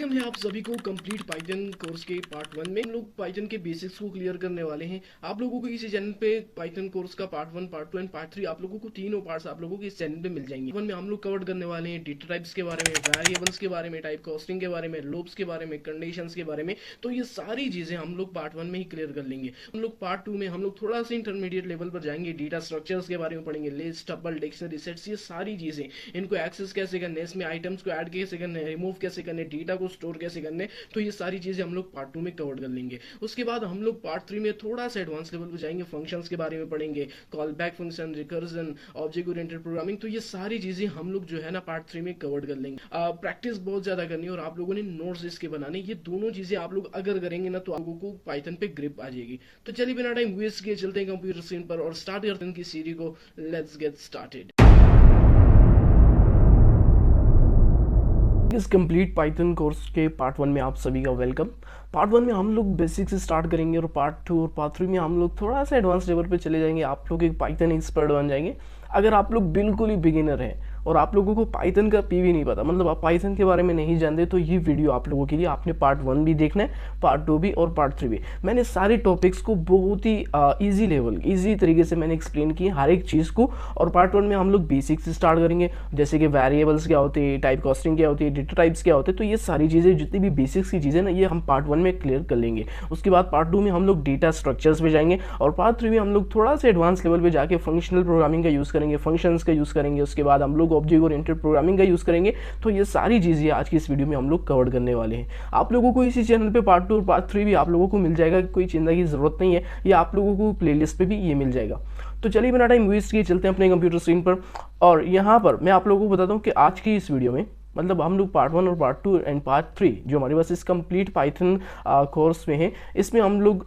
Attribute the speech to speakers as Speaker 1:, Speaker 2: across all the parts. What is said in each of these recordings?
Speaker 1: Welcome है आप सभी को कंप्लीट पाइथन कोर्स के पार्ट 1 में। हम लोग पाइथन के बेसिक्स को क्लियर करने वाले हैं। आप लोगों को इसी चैनल पे पाइथन कोर्स का पार्ट 1, पार्ट 2 एंड पार्ट 3 आप लोगों को तीनों पार्ट्स आप लोगों को इस चैनल पे मिल जाएंगे। वन में हम लोग कवर करने वाले हैं डेटा टाइप्स के बारे में, वेरिएबल्स के बारे में, टाइप कास्टिंग के बारे में, लूप्स के बारे में, कंडीशंस के बारे में। तो ये सारी चीजें हम लोग पार्ट 1 में ही क्लियर कर लेंगे। हम लोग पार्ट 2 में हम लोग थोड़ा सा इंटरमीडिएट लेवल पर जाएंगे, डेटा स्ट्रक्चर्स के बारे में पढ़ेंगे, लिस्ट, टपल, डिक्शनरी, सेट्स, ये सारी चीजें, इनको एक्सेस कैसे करने, इसमें आइटम्स को ऐड कैसे करने, रिमूव कैसे करने, डेटा को स्टोर कैसे करने। तो ये सारी चीजें हम लोग पार्ट 2 में कवर कर लेंगे। उसके बाद हम लोग पार्ट 3 में थोड़ा सा एडवांस लेवल पर जाएंगे, फंक्शंस के बारे में पढ़ेंगे, call back function, recursion, object oriented programming. तो ये सारी चीजें हम लोग जो है ना पार्ट 3 में कवर कर लेंगे। प्रैक्टिस बहुत ज्यादा करनी है और आप लोगों ने नोट्स इसके बनाने। ये दोनों चीजें आप लोग अगर करेंगे ना तो आप लोगों को पाइथन पे ग्रिप आ जाएगी। तो चलिए बिना टाइम वेस्ट किए चलते हैं कंप्यूटर स्क्रीन पर और स्टार्ट करते हैं इनकी सीरीज को। Let's get started. इस कंप्लीट पाइथन कोर्स के पार्ट 1 में आप सभी का वेलकम। पार्ट 1 में हम लोग बेसिक से स्टार्ट करेंगे और पार्ट 2 और पार्ट 3 में हम लोग थोड़ा सा एडवांस लेवल पे चले जाएंगे। आप लोग एक पाइथन एक्सपर्ट बन जाएंगे। अगर आप लोग बिल्कुल ही बिगिनर हैं और आप लोगों को पाइथन का पी भी नहीं पता, मतलब आप पाइथन के बारे में नहीं जानते, तो ये वीडियो आप लोगों के लिए। आपने पार्ट 1 भी देखना है, पार्ट 2 भी और पार्ट 3 भी। मैंने सारे टॉपिक्स को बहुत ही ईजी लेवल, ईजी तरीके से मैंने एक्सप्लेन किया हर एक चीज़ को। और पार्ट 1 में हम लोग बेसिक से स्टार्ट करेंगे, जैसे कि वेरिएबल्स क्या होते हैं, टाइप कास्टिंग क्या होती है, डेटा टाइप्स क्या होते हैं। तो ये सारी चीज़ें, जितनी भी बेसिक्स की चीज़ें ना, ये हम पार्ट 1 में क्लियर कर लेंगे। उसके बाद पार्ट 2 में हम लोग डेटा स्ट्रक्चर्स पे जाएंगे और पार्ट 3 में हम लोग थोड़ा सा एडवांस लेवल पे जाके फंक्शनल प्रोग्रामिंग का यूज़ करेंगे, फंक्शंस का यूज़ करेंगे। उसके बाद हम लोग ऑब्जेक्ट ओरिएंटेड प्रोग्रामिंग का यूज़ करेंगे। तो ये सारी चीज़ें आज की इस वीडियो में हम लोग कवर करने वाले हैं। आप लोगों को इसी चैनल पे पार्ट 2 और पार्ट 3 भी आप लोगों को मिल जाएगा, कोई चिंता की ज़रूरत नहीं है। ये आप लोगों को प्लेलिस्ट पे भी ये मिल जाएगा। तो चलिए बिना टाइम वेस्ट किए चलते हैं अपने कंप्यूटर स्क्रीन पर। और यहाँ पर मैं आप लोगों को बताता हूँ कि आज की इस वीडियो में, मतलब हम लोग पार्ट 1 और पार्ट 2 एंड पार्ट 3 जो हमारे पास इस कंप्लीट पाइथन कोर्स में है, इसमें हम लोग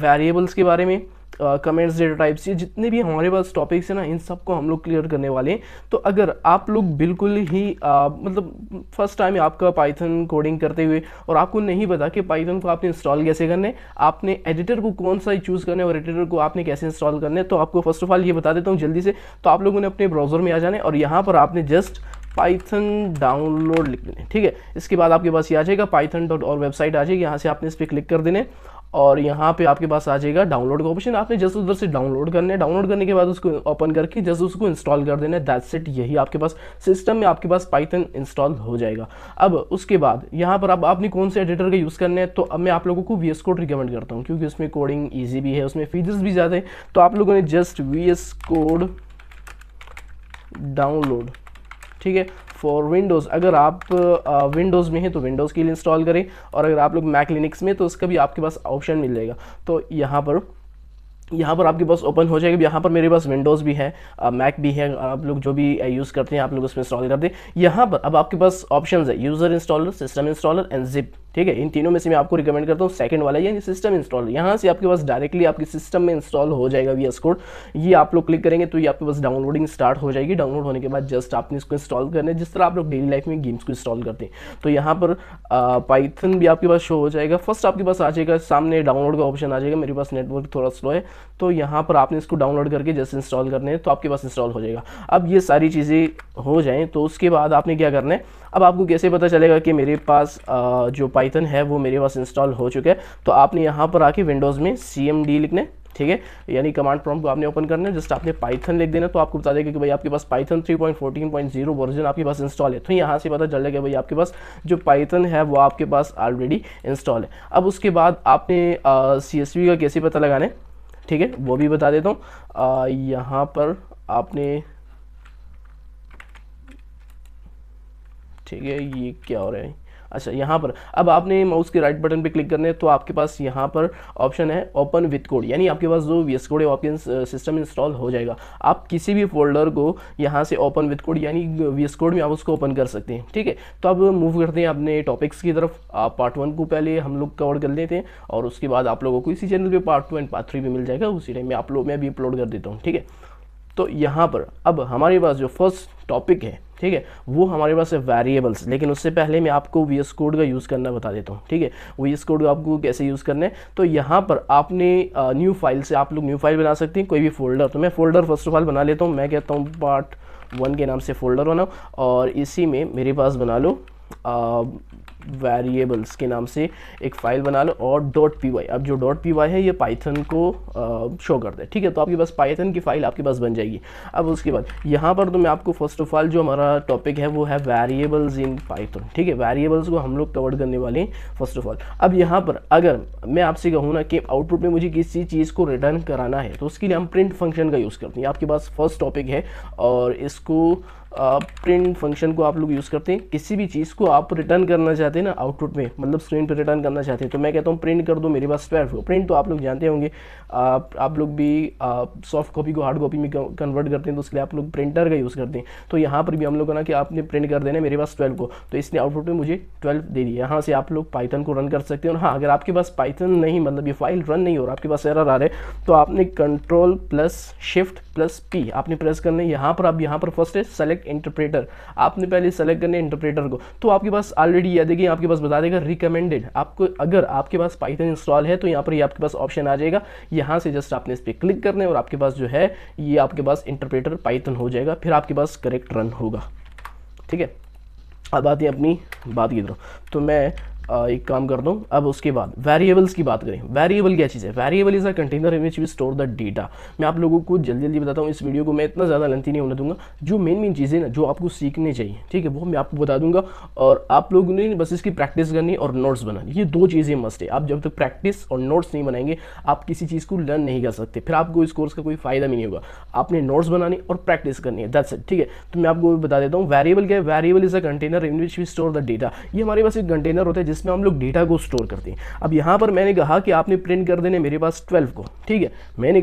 Speaker 1: वेरिएबल्स के बारे में, कमेंट्स, डेटा टाइप्स, ये जितने भी हमारे पास टॉपिक्स हैं ना, इन सबको हम लोग क्लियर करने वाले हैं। तो अगर आप लोग बिल्कुल ही मतलब फर्स्ट टाइम आपका पाइथन कोडिंग करते हुए और आपको नहीं पता कि पाइथन को आपने इंस्टॉल कैसे करना है, आपने एडिटर को कौन सा चूज़ करना है और एडिटर को आपने कैसे इंस्टॉल करना है, तो आपको फर्स्ट ऑफ ऑल ये बता देता हूँ जल्दी से। तो आप लोगों ने अपने ब्राउज़र में आ जाना है और यहाँ पर आपने जस्ट पाइथन डाउनलोड लिख देना है, ठीक है। इसके बाद आपके पास ये आ जाएगा python.org वेबसाइट आ जाएगी। यहाँ से आपने इस पर क्लिक कर देना है और यहाँ पे आपके पास आ जाएगा डाउनलोड का ऑप्शन। आपने जस्ट उधर से डाउनलोड करना है। डाउनलोड करने के बाद उसको ओपन करके जस्ट उसको इंस्टॉल कर देना है। That's it. यही आपके पास सिस्टम में आपके पास पाइथन इंस्टॉल हो जाएगा। अब उसके बाद यहाँ पर अब आपने कौन से एडिटर का यूज़ करना है, तो अब मैं आप लोगों को VS कोड रिकमेंड करता हूँ, क्योंकि उसमें कोडिंग ईजी भी है, उसमें फीचर्स भी ज़्यादा है। तो आप लोगों ने जस्ट VS कोड डाउनलोड, ठीक है, फॉर विंडोज़। अगर आप विंडोज़ में हैं तो विंडोज़ के लिए इंस्टॉल करें, और अगर आप लोग मैक लिनक्स में तो उसका भी आपके पास ऑप्शन मिल जाएगा। तो यहाँ पर आपके पास ओपन हो जाएगा। यहाँ पर मेरे पास विंडोज़ भी है, मैक भी है, आप लोग जो भी यूज़ करते हैं आप लोग उसमें इंस्टॉल करते हैं। यहाँ पर अब आपके पास ऑप्शंस है, user installer, system installer and zip, ठीक है। इन तीनों में से मैं आपको रिकमेंड करता हूँ सेकंड वाला, यानी सिस्टम इंस्टॉलर। यहाँ से आपके पास डायरेक्टली आपके सिस्टम में इंस्टॉल हो जाएगा VS कोड। ये आप लोग क्लिक करेंगे तो ये आपके पास डाउनलोडिंग स्टार्ट हो जाएगी। डाउनलोड होने के बाद जस्ट आपने इसको इंस्टॉल करना है, जिस तरह आप लोग डेली लाइफ में गेम्स को इंस्टॉल करते हैं। तो यहाँ पर पाइथन भी आपके पास शो हो जाएगा। फर्स्ट आपके पास आ जाएगा सामने डाउनलोड का ऑप्शन आ जाएगा। मेरे पास नेटवर्क थोड़ा स्लो है, तो यहाँ पर आपने इसको डाउनलोड करके जैसे इंस्टॉल करने हैं तो आपके पास इंस्टॉल हो जाएगा। अब ये सारी चीज़ें हो जाएं तो उसके बाद आपने क्या करना है, अब आपको कैसे पता चलेगा कि मेरे पास जो पाइथन है वो मेरे पास इंस्टॉल हो चुका है। तो आपने यहाँ पर आके विंडोज़ में CMD लिखना है, ठीक है, यानी कमांड प्रॉम्प्ट को आपने ओपन करना है। जस्ट आपने पाइथन लिख देना, तो आपको बता देगा कि भाई आपके पास पाइथन 3.14.0 वर्जन आपके पास इंस्टॉल है। तो यहाँ से पता चल जाएगा भाई आपके पास जो पाइथन है वो आपके पास ऑलरेडी इंस्टॉल है। अब उसके बाद आपने CSV का कैसे पता लगाना है, ठीक है, वो भी बता देता हूँ। यहाँ पर आपने, ठीक है, ये क्या हो रहा है, अच्छा, यहाँ पर अब आपने माउस के राइट बटन पे क्लिक करने हैं तो आपके पास यहाँ पर ऑप्शन है ओपन विथ कोड, यानी आपके पास जो VS कोड है वो आपके सिस्टम इंस्टॉल हो जाएगा। आप किसी भी फोल्डर को यहाँ से ओपन विथ कोड यानी VS कोड में आप उसको ओपन कर सकते हैं, ठीक है। तो अब मूव करते हैं अपने टॉपिक्स की तरफ। पार्ट 1 को पहले हम लोग कवर कर लेते हैं और उसके बाद आप लोगों को इसी चैनल पर पार्ट 2 एंड पार्ट 3 भी मिल जाएगा। उसी टाइम में मैं भी अपलोड कर देता हूँ, ठीक है। तो यहाँ पर अब हमारे पास जो फर्स्ट टॉपिक है, ठीक है, वो हमारे पास है वेरिएबल्स। लेकिन उससे पहले मैं आपको VS कोड का यूज़ करना बता देता हूँ, ठीक है। VS कोड का आपको कैसे यूज़ करना है, तो यहाँ पर आपने न्यू फाइल से आप लोग न्यू फाइल बना सकते हैं, कोई भी फोल्डर। तो मैं फोल्डर फर्स्ट ऑफ ऑल बना लेता हूँ। मैं कहता हूँ पार्ट 1 के नाम से फोल्डर बनाओ और इसी में मेरे पास बना लो वेरिएबल्स के नाम से एक फ़ाइल बना लो और .py। अब जो .py है ये पाइथन को शो करता है, ठीक है। तो आपके पास पाइथन की फ़ाइल आपके पास बन जाएगी। अब उसके बाद यहाँ पर तो मैं आपको फर्स्ट ऑफ ऑल जो हमारा टॉपिक है वो है वेरिएबल्स इन पाइथन, ठीक है। वेरिएबल्स को हम लोग कवर करने वाले हैं फर्स्ट ऑफ ऑल। अब यहाँ पर अगर मैं आपसे कहूँ ना कि आउटपुट में मुझे किसी चीज़ को रिटर्न कराना है तो उसके लिए हम प्रिंट फंक्शन का यूज़ करते हैं। आपके पास फर्स्ट टॉपिक है और इसको प्रिंट फंक्शन को आप लोग यूज़ करते हैं। किसी भी चीज़ को आप रिटर्न करना चाहते हैं ना आउटपुट में, मतलब स्क्रीन पर रिटर्न करना चाहते हैं, तो मैं कहता हूँ प्रिंट कर दो मेरे पास 12 हो। प्रिंट तो आप लोग जानते होंगे, आप लोग भी सॉफ्ट कॉपी को हार्ड कॉपी में कन्वर्ट करते हैं तो उसके लिए आप लोग प्रिंटर का यूज़ करते हैं। तो यहाँ पर भी हम लोग ना कि आपने प्रिंट कर देना मेरे पास 12 को, तो इसने आउटपुट में मुझे 12 दे दिया। यहाँ से आप लोग पाइथन को रन कर सकते हैं। और हाँ, अगर आपके पास पाइथन नहीं, मतलब ये फाइल रन नहीं हो रहा, आपके पास एरर आ रहा है, तो आपने Ctrl+Shift+P आपने प्रेस करना है। यहाँ पर आप यहाँ पर फर्स्ट है सेलेक्ट इंटरप्रेटर, आपने पहले सेलेक्ट करना है इंटरप्रेटर को। तो आपके पास ऑलरेडी ये देखिए आपके पास बता देगा रिकमेंडेड। आपको अगर आपके पास पाइथन इंस्टॉल है तो यहाँ पर ये आपके पास ऑप्शन आ जाएगा। यहाँ से जस्ट आपने इस पर क्लिक करना है और आपके पास जो है ये आपके पास इंटरप्रेटर पाइथन हो जाएगा, फिर आपके पास करेक्ट रन होगा, ठीक है। अब आते हैं अपनी बात की तरफ। तो मैं एक काम करता हूँ। अब उसके बाद वेरिएबल्स की बात करें। वेरिएबल क्या चीज़ है? Variable is a container in which we store the data. मैं आप लोगों को जल्दी जल्दी बताता हूँ, इस वीडियो को मैं इतना ज़्यादा लेंथी नहीं होने दूंगा। जो मेन चीज़ें ना जो आपको सीखने चाहिए, ठीक है, वो मैं आपको बता दूंगा। और आप लोगों ने बस इसकी प्रैक्टिस करनी और नोट्स बनानी, ये दो चीज़ें मस्ट है। आप जब तक प्रैक्टिस और नोट्स नहीं बनाएंगे आप किसी चीज़ को लर्न नहीं कर सकते, फिर आपको इस कोर्स का कोई फ़ायदा भी नहीं होगा। आपने नोट्स बनानी और प्रैक्टिस करनी है, दैट्स इट, ठीक है। तो मैं आपको बता देता हूँ वेरिएबल क्या है। Variable is a container in which we store the data. ये हमारे पास एक कंटेनर होता है जिसमें हम लोग डेटा स्टोर करते हैं। अब यहाँ पर मैंने कहा कि आपने प्रिंट कर देने मेरे पास 12 को, ठीक है। मैंने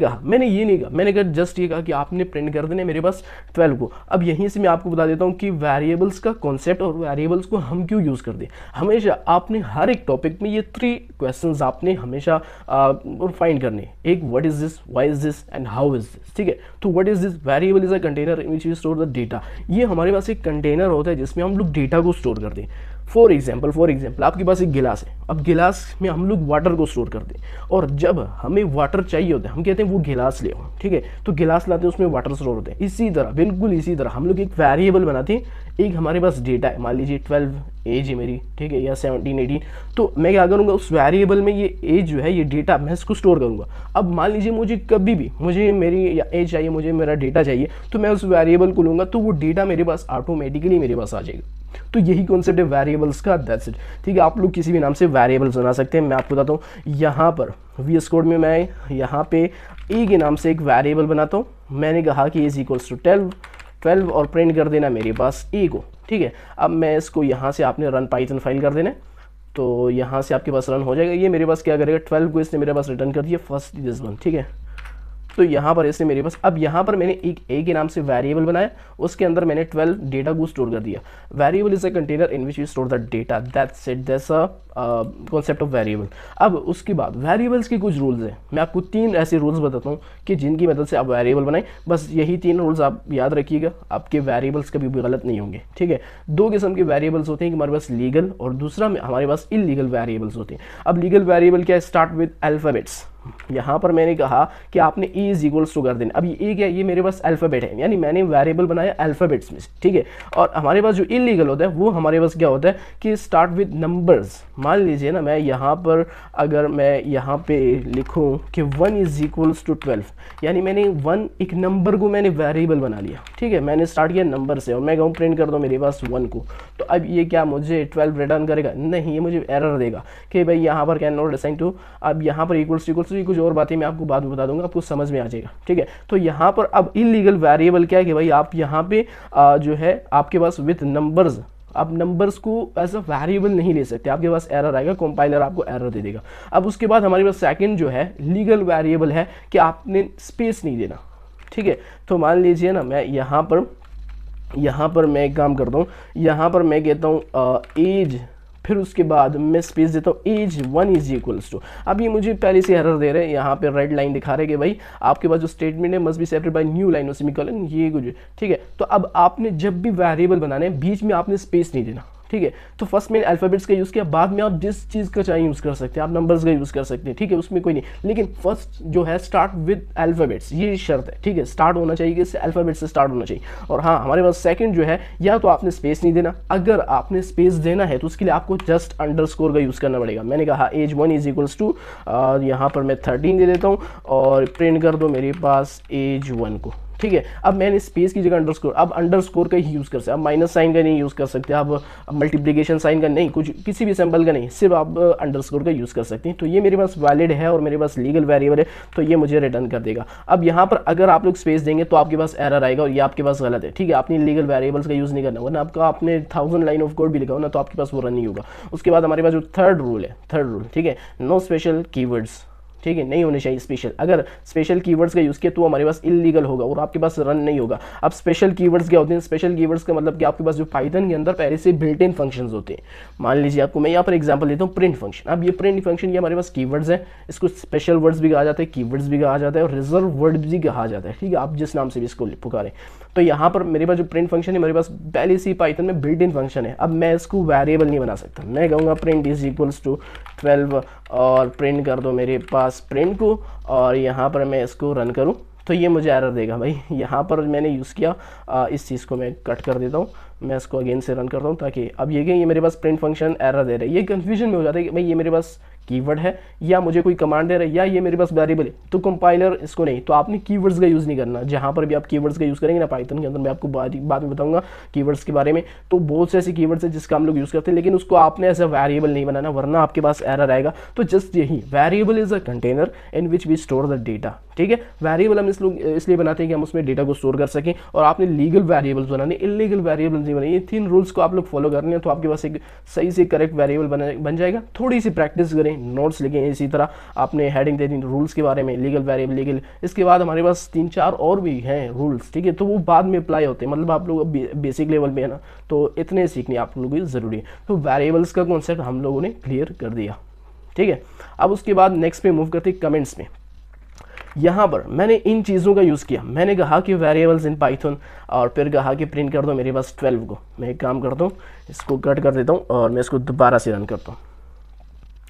Speaker 1: ये नहीं कहा, मैंने कहा जस्ट ये कहा कि आपने प्रिंट कर देने मेरे पास 12 को। अब यहीं से मैं आपको बता देता हूँ कि वेरिएबल्स का कॉन्सेप्ट और वेरिएबल्स को हम क्यों यूज़ करते हैं। हमेशा आपने हर एक टॉपिक में ये 3 क्वेश्चंस आपने हमेशा फाइंड करने। एक what is this, why is this and how is this, ठीक है। तो what is this? Variable is a container in which we store the data. ये हमारे पास एक कंटेनर होता है जिसमें हम लोग डेटा को स्टोर करते हैं। फॉर एग्जाम्पल आपके पास एक गिलास है। अब गिलास में हम लोग वाटर को स्टोर करते हैं और जब हमें वाटर चाहिए होता है हम कहते हैं वो गिलास ले आओ, ठीक है। तो गिलास लाते हैं, उसमें वाटर स्टोर होते हैं। इसी तरह, बिल्कुल इसी तरह हम लोग एक वेरिएबल बनाते हैं। एक हमारे पास डेटा है, मान लीजिए 12 एज है मेरी, ठीक है, या 17 18। तो मैं क्या करूँगा, उस वेरिएबल में ये एज जो है, ये डेटा मैं इसको स्टोर करूँगा। अब मान लीजिए मुझे कभी भी मुझे मेरी एज चाहिए, मुझे मेरा डेटा चाहिए, तो मैं उस वेरिएबल को लूँगा तो वो डेटा मेरे पास ऑटोमेटिकली मेरे पास आ जाएगा। तो यही कॉन्सेप्ट है वेरिएबल्स का, दैट्स इट, ठीक है। आप लोग किसी भी नाम से वेरिएबल्स बना सकते हैं। मैं आपको बताता हूँ, यहाँ पर VS कोड में मैं यहाँ पे ए के नाम से एक वेरिएबल बनाता हूँ। मैंने कहा कि इज इक्वल्स टू 12 और प्रिंट कर देना मेरे पास ए को, ठीक है। अब मैं इसको यहाँ से आपने रन पाइथन फाइल कर देना, तो यहाँ से आपके पास रन हो जाएगा। ये मेरे पास क्या करेगा, 12 को इसने मेरे पास रिटर्न कर दिया, फर्स्ट दिस वन, ठीक है। तो यहाँ पर इसने मेरे पास, अब यहाँ पर मैंने एक ए के नाम से वेरिएबल बनाया, उसके अंदर मैंने 12 डेटा को स्टोर कर दिया। Variable is a container in which we store the data, that's it, that's a concept of variable. अब उसके बाद वेरिएबल्स के कुछ रूल्स हैं। मैं आपको 3 ऐसे रूल्स बताता हूँ कि जिनकी मदद से आप वेरिएबल बनाएं। बस यही 3 रूल्स आप याद रखिएगा, आपके वेरिएबल्स कभी भी गलत नहीं होंगे, ठीक है। 2 किस्म के वेरिएबल्स होते हैं, कि हमारे पास लीगल और दूसरा हमारे पास इलीगल वेरिएबल्स होते हैं। अब लीगल वेरिएबल क्या है, स्टार्ट विद अल्फ़ाबेट्स। यहाँ पर मैंने कहा कि आपने ए इज इक्वल्स टू कर देना। अब ये क्या है, ये मेरे पास अल्फ़ाबेट है, यानी मैंने वेरिएबल बनाया अल्फ़ाबेट्स में से, ठीक है। और हमारे पास जो इलीगल होता है वो हमारे पास क्या होता है कि स्टार्ट विद नंबर्स। मान लीजिए ना, मैं यहाँ पर अगर मैं यहाँ पे लिखूँ कि 1 इज इक्वल्स टू 12, यानी मैंने 1 एक नंबर को मैंने वेरिएबल बना लिया, ठीक है। मैंने स्टार्ट किया नंबर से और मैं कहूँ प्रिंट कर दो मेरे पास 1 को, तो अब ये क्या मुझे 12 रिटर्न करेगा? नहीं, ये मुझे एरर देगा कि भाई यहाँ पर कैन नॉट असाइन टू। अब यहाँ पर इक्वल्स टू कुछ और बातें मैं आपको बाद में बता दूंगा, आपको समझ में आ जाएगा, ठीक है। तो यहाँ पर अब इलीगल वेरिएबल क्या है कि भाई आप यहाँ पे जो है आपके पास विथ नंबर्स, आप नंबर्स को एज अ वेरिएबल नहीं ले सकते, आपके पास एरर आएगा, कंपाइलर आपको एरर दे देगा। अब उसके बाद हमारे पास सेकंड जो है लीगल वेरिएबल है कि आपने स्पेस नहीं देना, ठीक है। तो मान लीजिए ना, मैं यहाँ पर मैं एक काम करता हूँ, यहाँ पर मैं कहता हूँ एज, फिर उसके बाद मैं स्पेस देता हूँ एज 1 इज इक्वल्स टू। अब ये मुझे पहले से एरर दे रहे हैं, यहाँ पे रेड लाइन दिखा रहे हैं कि भाई आपके पास जो स्टेटमेंट है must be separated by new line और सेमीकोलन, ये कुछ, ठीक है। तो अब आपने जब भी वेरिएबल बनाने हैं बीच में आपने स्पेस नहीं देना, ठीक है। तो फर्स्ट मैंने अल्फ़ाबेट्स का यूज़ किया, बाद में आप जिस चीज़ का चाहे यूज़ कर सकते हैं, आप नंबर्स का यूज़ कर सकते हैं, ठीक है, उसमें कोई नहीं, लेकिन फर्स्ट जो है स्टार्ट विद अल्फ़ाबेट्स, ये शर्त है, ठीक है, स्टार्ट होना चाहिए कि इससे अल्फ़ाबेट से स्टार्ट होना चाहिए। और हाँ, हमारे पास सेकंड जो है, या तो आपने स्पेस नहीं देना, अगर आपने स्पेस देना है तो उसके लिए आपको जस्ट अंडरस्कोर का यूज़ करना पड़ेगा। मैंने कहा एज 1 इज इक्वल्स टू, यहाँ पर मैं 13 दे देता हूँ और प्रिंट कर दो मेरे पास एज 1 को, ठीक है। अब मैंने स्पेस की जगह अंडरस्कोर, अब अंडरस्कोर का ही यूज़ कर सकते, अब माइनस साइन का नहीं यूज़ कर सकते, अब मल्टीप्लिकेशन साइन का नहीं, कुछ किसी भी सिंबल का नहीं, सिर्फ आप अंडरस्कोर का यूज़ कर सकते हैं। तो ये मेरे पास वैलिड है और मेरे पास लीगल वेरिएबल है, तो ये मुझे रिटर्न कर देगा। अब यहाँ पर अगर आप लोग स्पेस देंगे तो आपके पास एरर आएगा और ये आपके पास गलत है, ठीक है। आपने लीगल वेरिएबल्स का यूज़ नहीं करना, वरना आपका आपने 1000 लाइन ऑफ कोड भी लिखा हो ना तो आपके पास वो रन नहीं होगा। उसके बाद हमारे पास जो थर्ड रूल है, थर्ड रूल, ठीक है, नो स्पेशल कीवर्ड्स, ठीक है, नहीं होने चाहिए स्पेशल। अगर स्पेशल कीवर्ड्स का यूज़ किया तो हमारे पास इलीगल होगा और आपके पास रन नहीं होगा। अब स्पेशल कीवर्ड्स क्या होते हैं? स्पेशल कीवर्ड्स का मतलब कि आपके पास जो पाइथन के अंदर पहले से बिल्ट इन फंक्शंस होते हैं। मान लीजिए आपको मैं यहाँ पर एग्जांपल देता हूँ, प्रिंट फंक्शन। अब ये प्रिंट फंक्शन ये हमारे पास कीवर्ड्स है, इसको स्पेशल वर्ड्स भी कहा जाता है, कीवर्ड्स भी कहा जाता है और रिजर्व वर्ड भी कहा जाता है, ठीक है, आप जिस नाम से भी इसको पुकारें। तो यहाँ पर मेरे पास जो प्रिंट फंक्शन है, मेरे पास पहले से ही पाइथन में बिल्ट इन फंक्शन है। अब मैं इसको वेरिएबल नहीं बना सकता, मैं कहूँगा प्रिंट इज इक्वल्स टू 12 और प्रिंट कर दो मेरे पास प्रिंट को, और यहाँ पर मैं इसको रन करूँ तो ये मुझे एरर देगा। भाई यहाँ पर मैंने यूज़ किया, इस चीज़ को मैं कट कर देता हूँ, मैं इसको अगेन से रन करता हूँ ताकि अब ये मेरे पास प्रिंट फंक्शन एरर दे रहा है। ये कन्फ्यूजन में हो जाता है कि भाई ये मेरे पास कीवर्ड है या मुझे कोई कमांड दे रहा है या ये मेरे पास वेरिएबल है, तो कंपाइलर इसको नहीं, तो आपने कीवर्ड्स का यूज़ नहीं करना। जहाँ पर भी आप कीवर्ड्स का यूज़ करेंगे ना पाइथन के अंदर, मैं आपको बाद में बताऊंगा कीवर्ड्स के बारे में, तो बहुत से ऐसे कीवर्ड्स हैं जिसका हम लोग यूज़ करते हैं, लेकिन उसको आपने ऐसा वेरिएबल नहीं बनाना, वरना आपके पास एरर आएगा। तो जस्ट यही, variable is a container in which we store the data, ठीक है। वेरिएबल हम इसलिए बनाते हैं कि हम उसमें डेटा को स्टोर कर सकें, और आपने लीगल वेरिएबल्स बनाने, इलीगल वेरिएबल्स नहीं बनाए। ये 3 रूल्स को आप लोग फॉलो कर रहे हैं तो आपके पास एक सही से करेक्ट वेरिएबल बन जाएगा। थोड़ी सी प्रैक्टिस करें, नोट्स लिखें, इसी तरह आपने हेडिंग दे दी रूल्स के बारे में, लीगल वेरिएबल लीगल। इसके बाद हमारे पास 3-4 और भी हैं रूल्स, ठीक है, तो वो बाद में अप्लाई होते हैं, मतलब आप लोग बेसिक लेवल पे है ना, तो इतने सीखने आप लोगों की ज़रूरी है। तो वेरिएबल्स का कॉन्सेप्ट हम लोगों ने क्लियर कर दिया, ठीक है। अब उसके बाद नेक्स्ट पे मूव करते हैं कमेंट्स में। यहाँ पर मैंने इन चीज़ों का यूज़ किया, मैंने कहा कि वेरिएबल्स इन पाइथन, और फिर कहा कि प्रिंट कर दो मेरे पास 12 को। मैं एक काम करता हूँ, इसको कट कर देता हूँ और मैं इसको दोबारा से रन करता हूँ।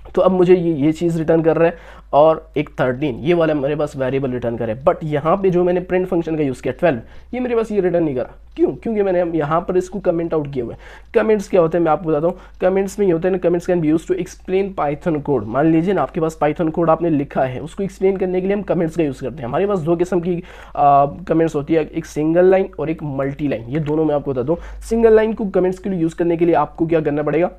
Speaker 1: तो अब मुझे ये चीज़ रिटर्न कर रहा है और एक 13 ये वाला मेरे पास वेरिएबल रिटर्न करे। बट यहाँ पे जो मैंने प्रिंट फंक्शन का यूज़ किया 12, ये मेरे पास ये रिटर्न नहीं करा। क्यों? क्योंकि मैंने यहाँ पर इसको कमेंट आउट किया हुआ है। कमेंट्स क्या होते हैं मैं आपको बताता हूँ। कमेंट्स में ये होता है ना, comments can be used to explain Python code. मान लीजिए ना आपके पास पाइथन कोड आपने लिखा है, उसको एक्सप्लेन करने के लिए हम कमेंट्स का यूज़ करते हैं। हमारे पास 2 किस्म की कमेंट्स होती है, एक सिंगल लाइन और एक मल्टी लाइन। ये दोनों मैं आपको बता दूँ। सिंगल लाइन को कमेंट्स के लिए यूज़ करने के लिए आपको क्या करना पड़ेगा,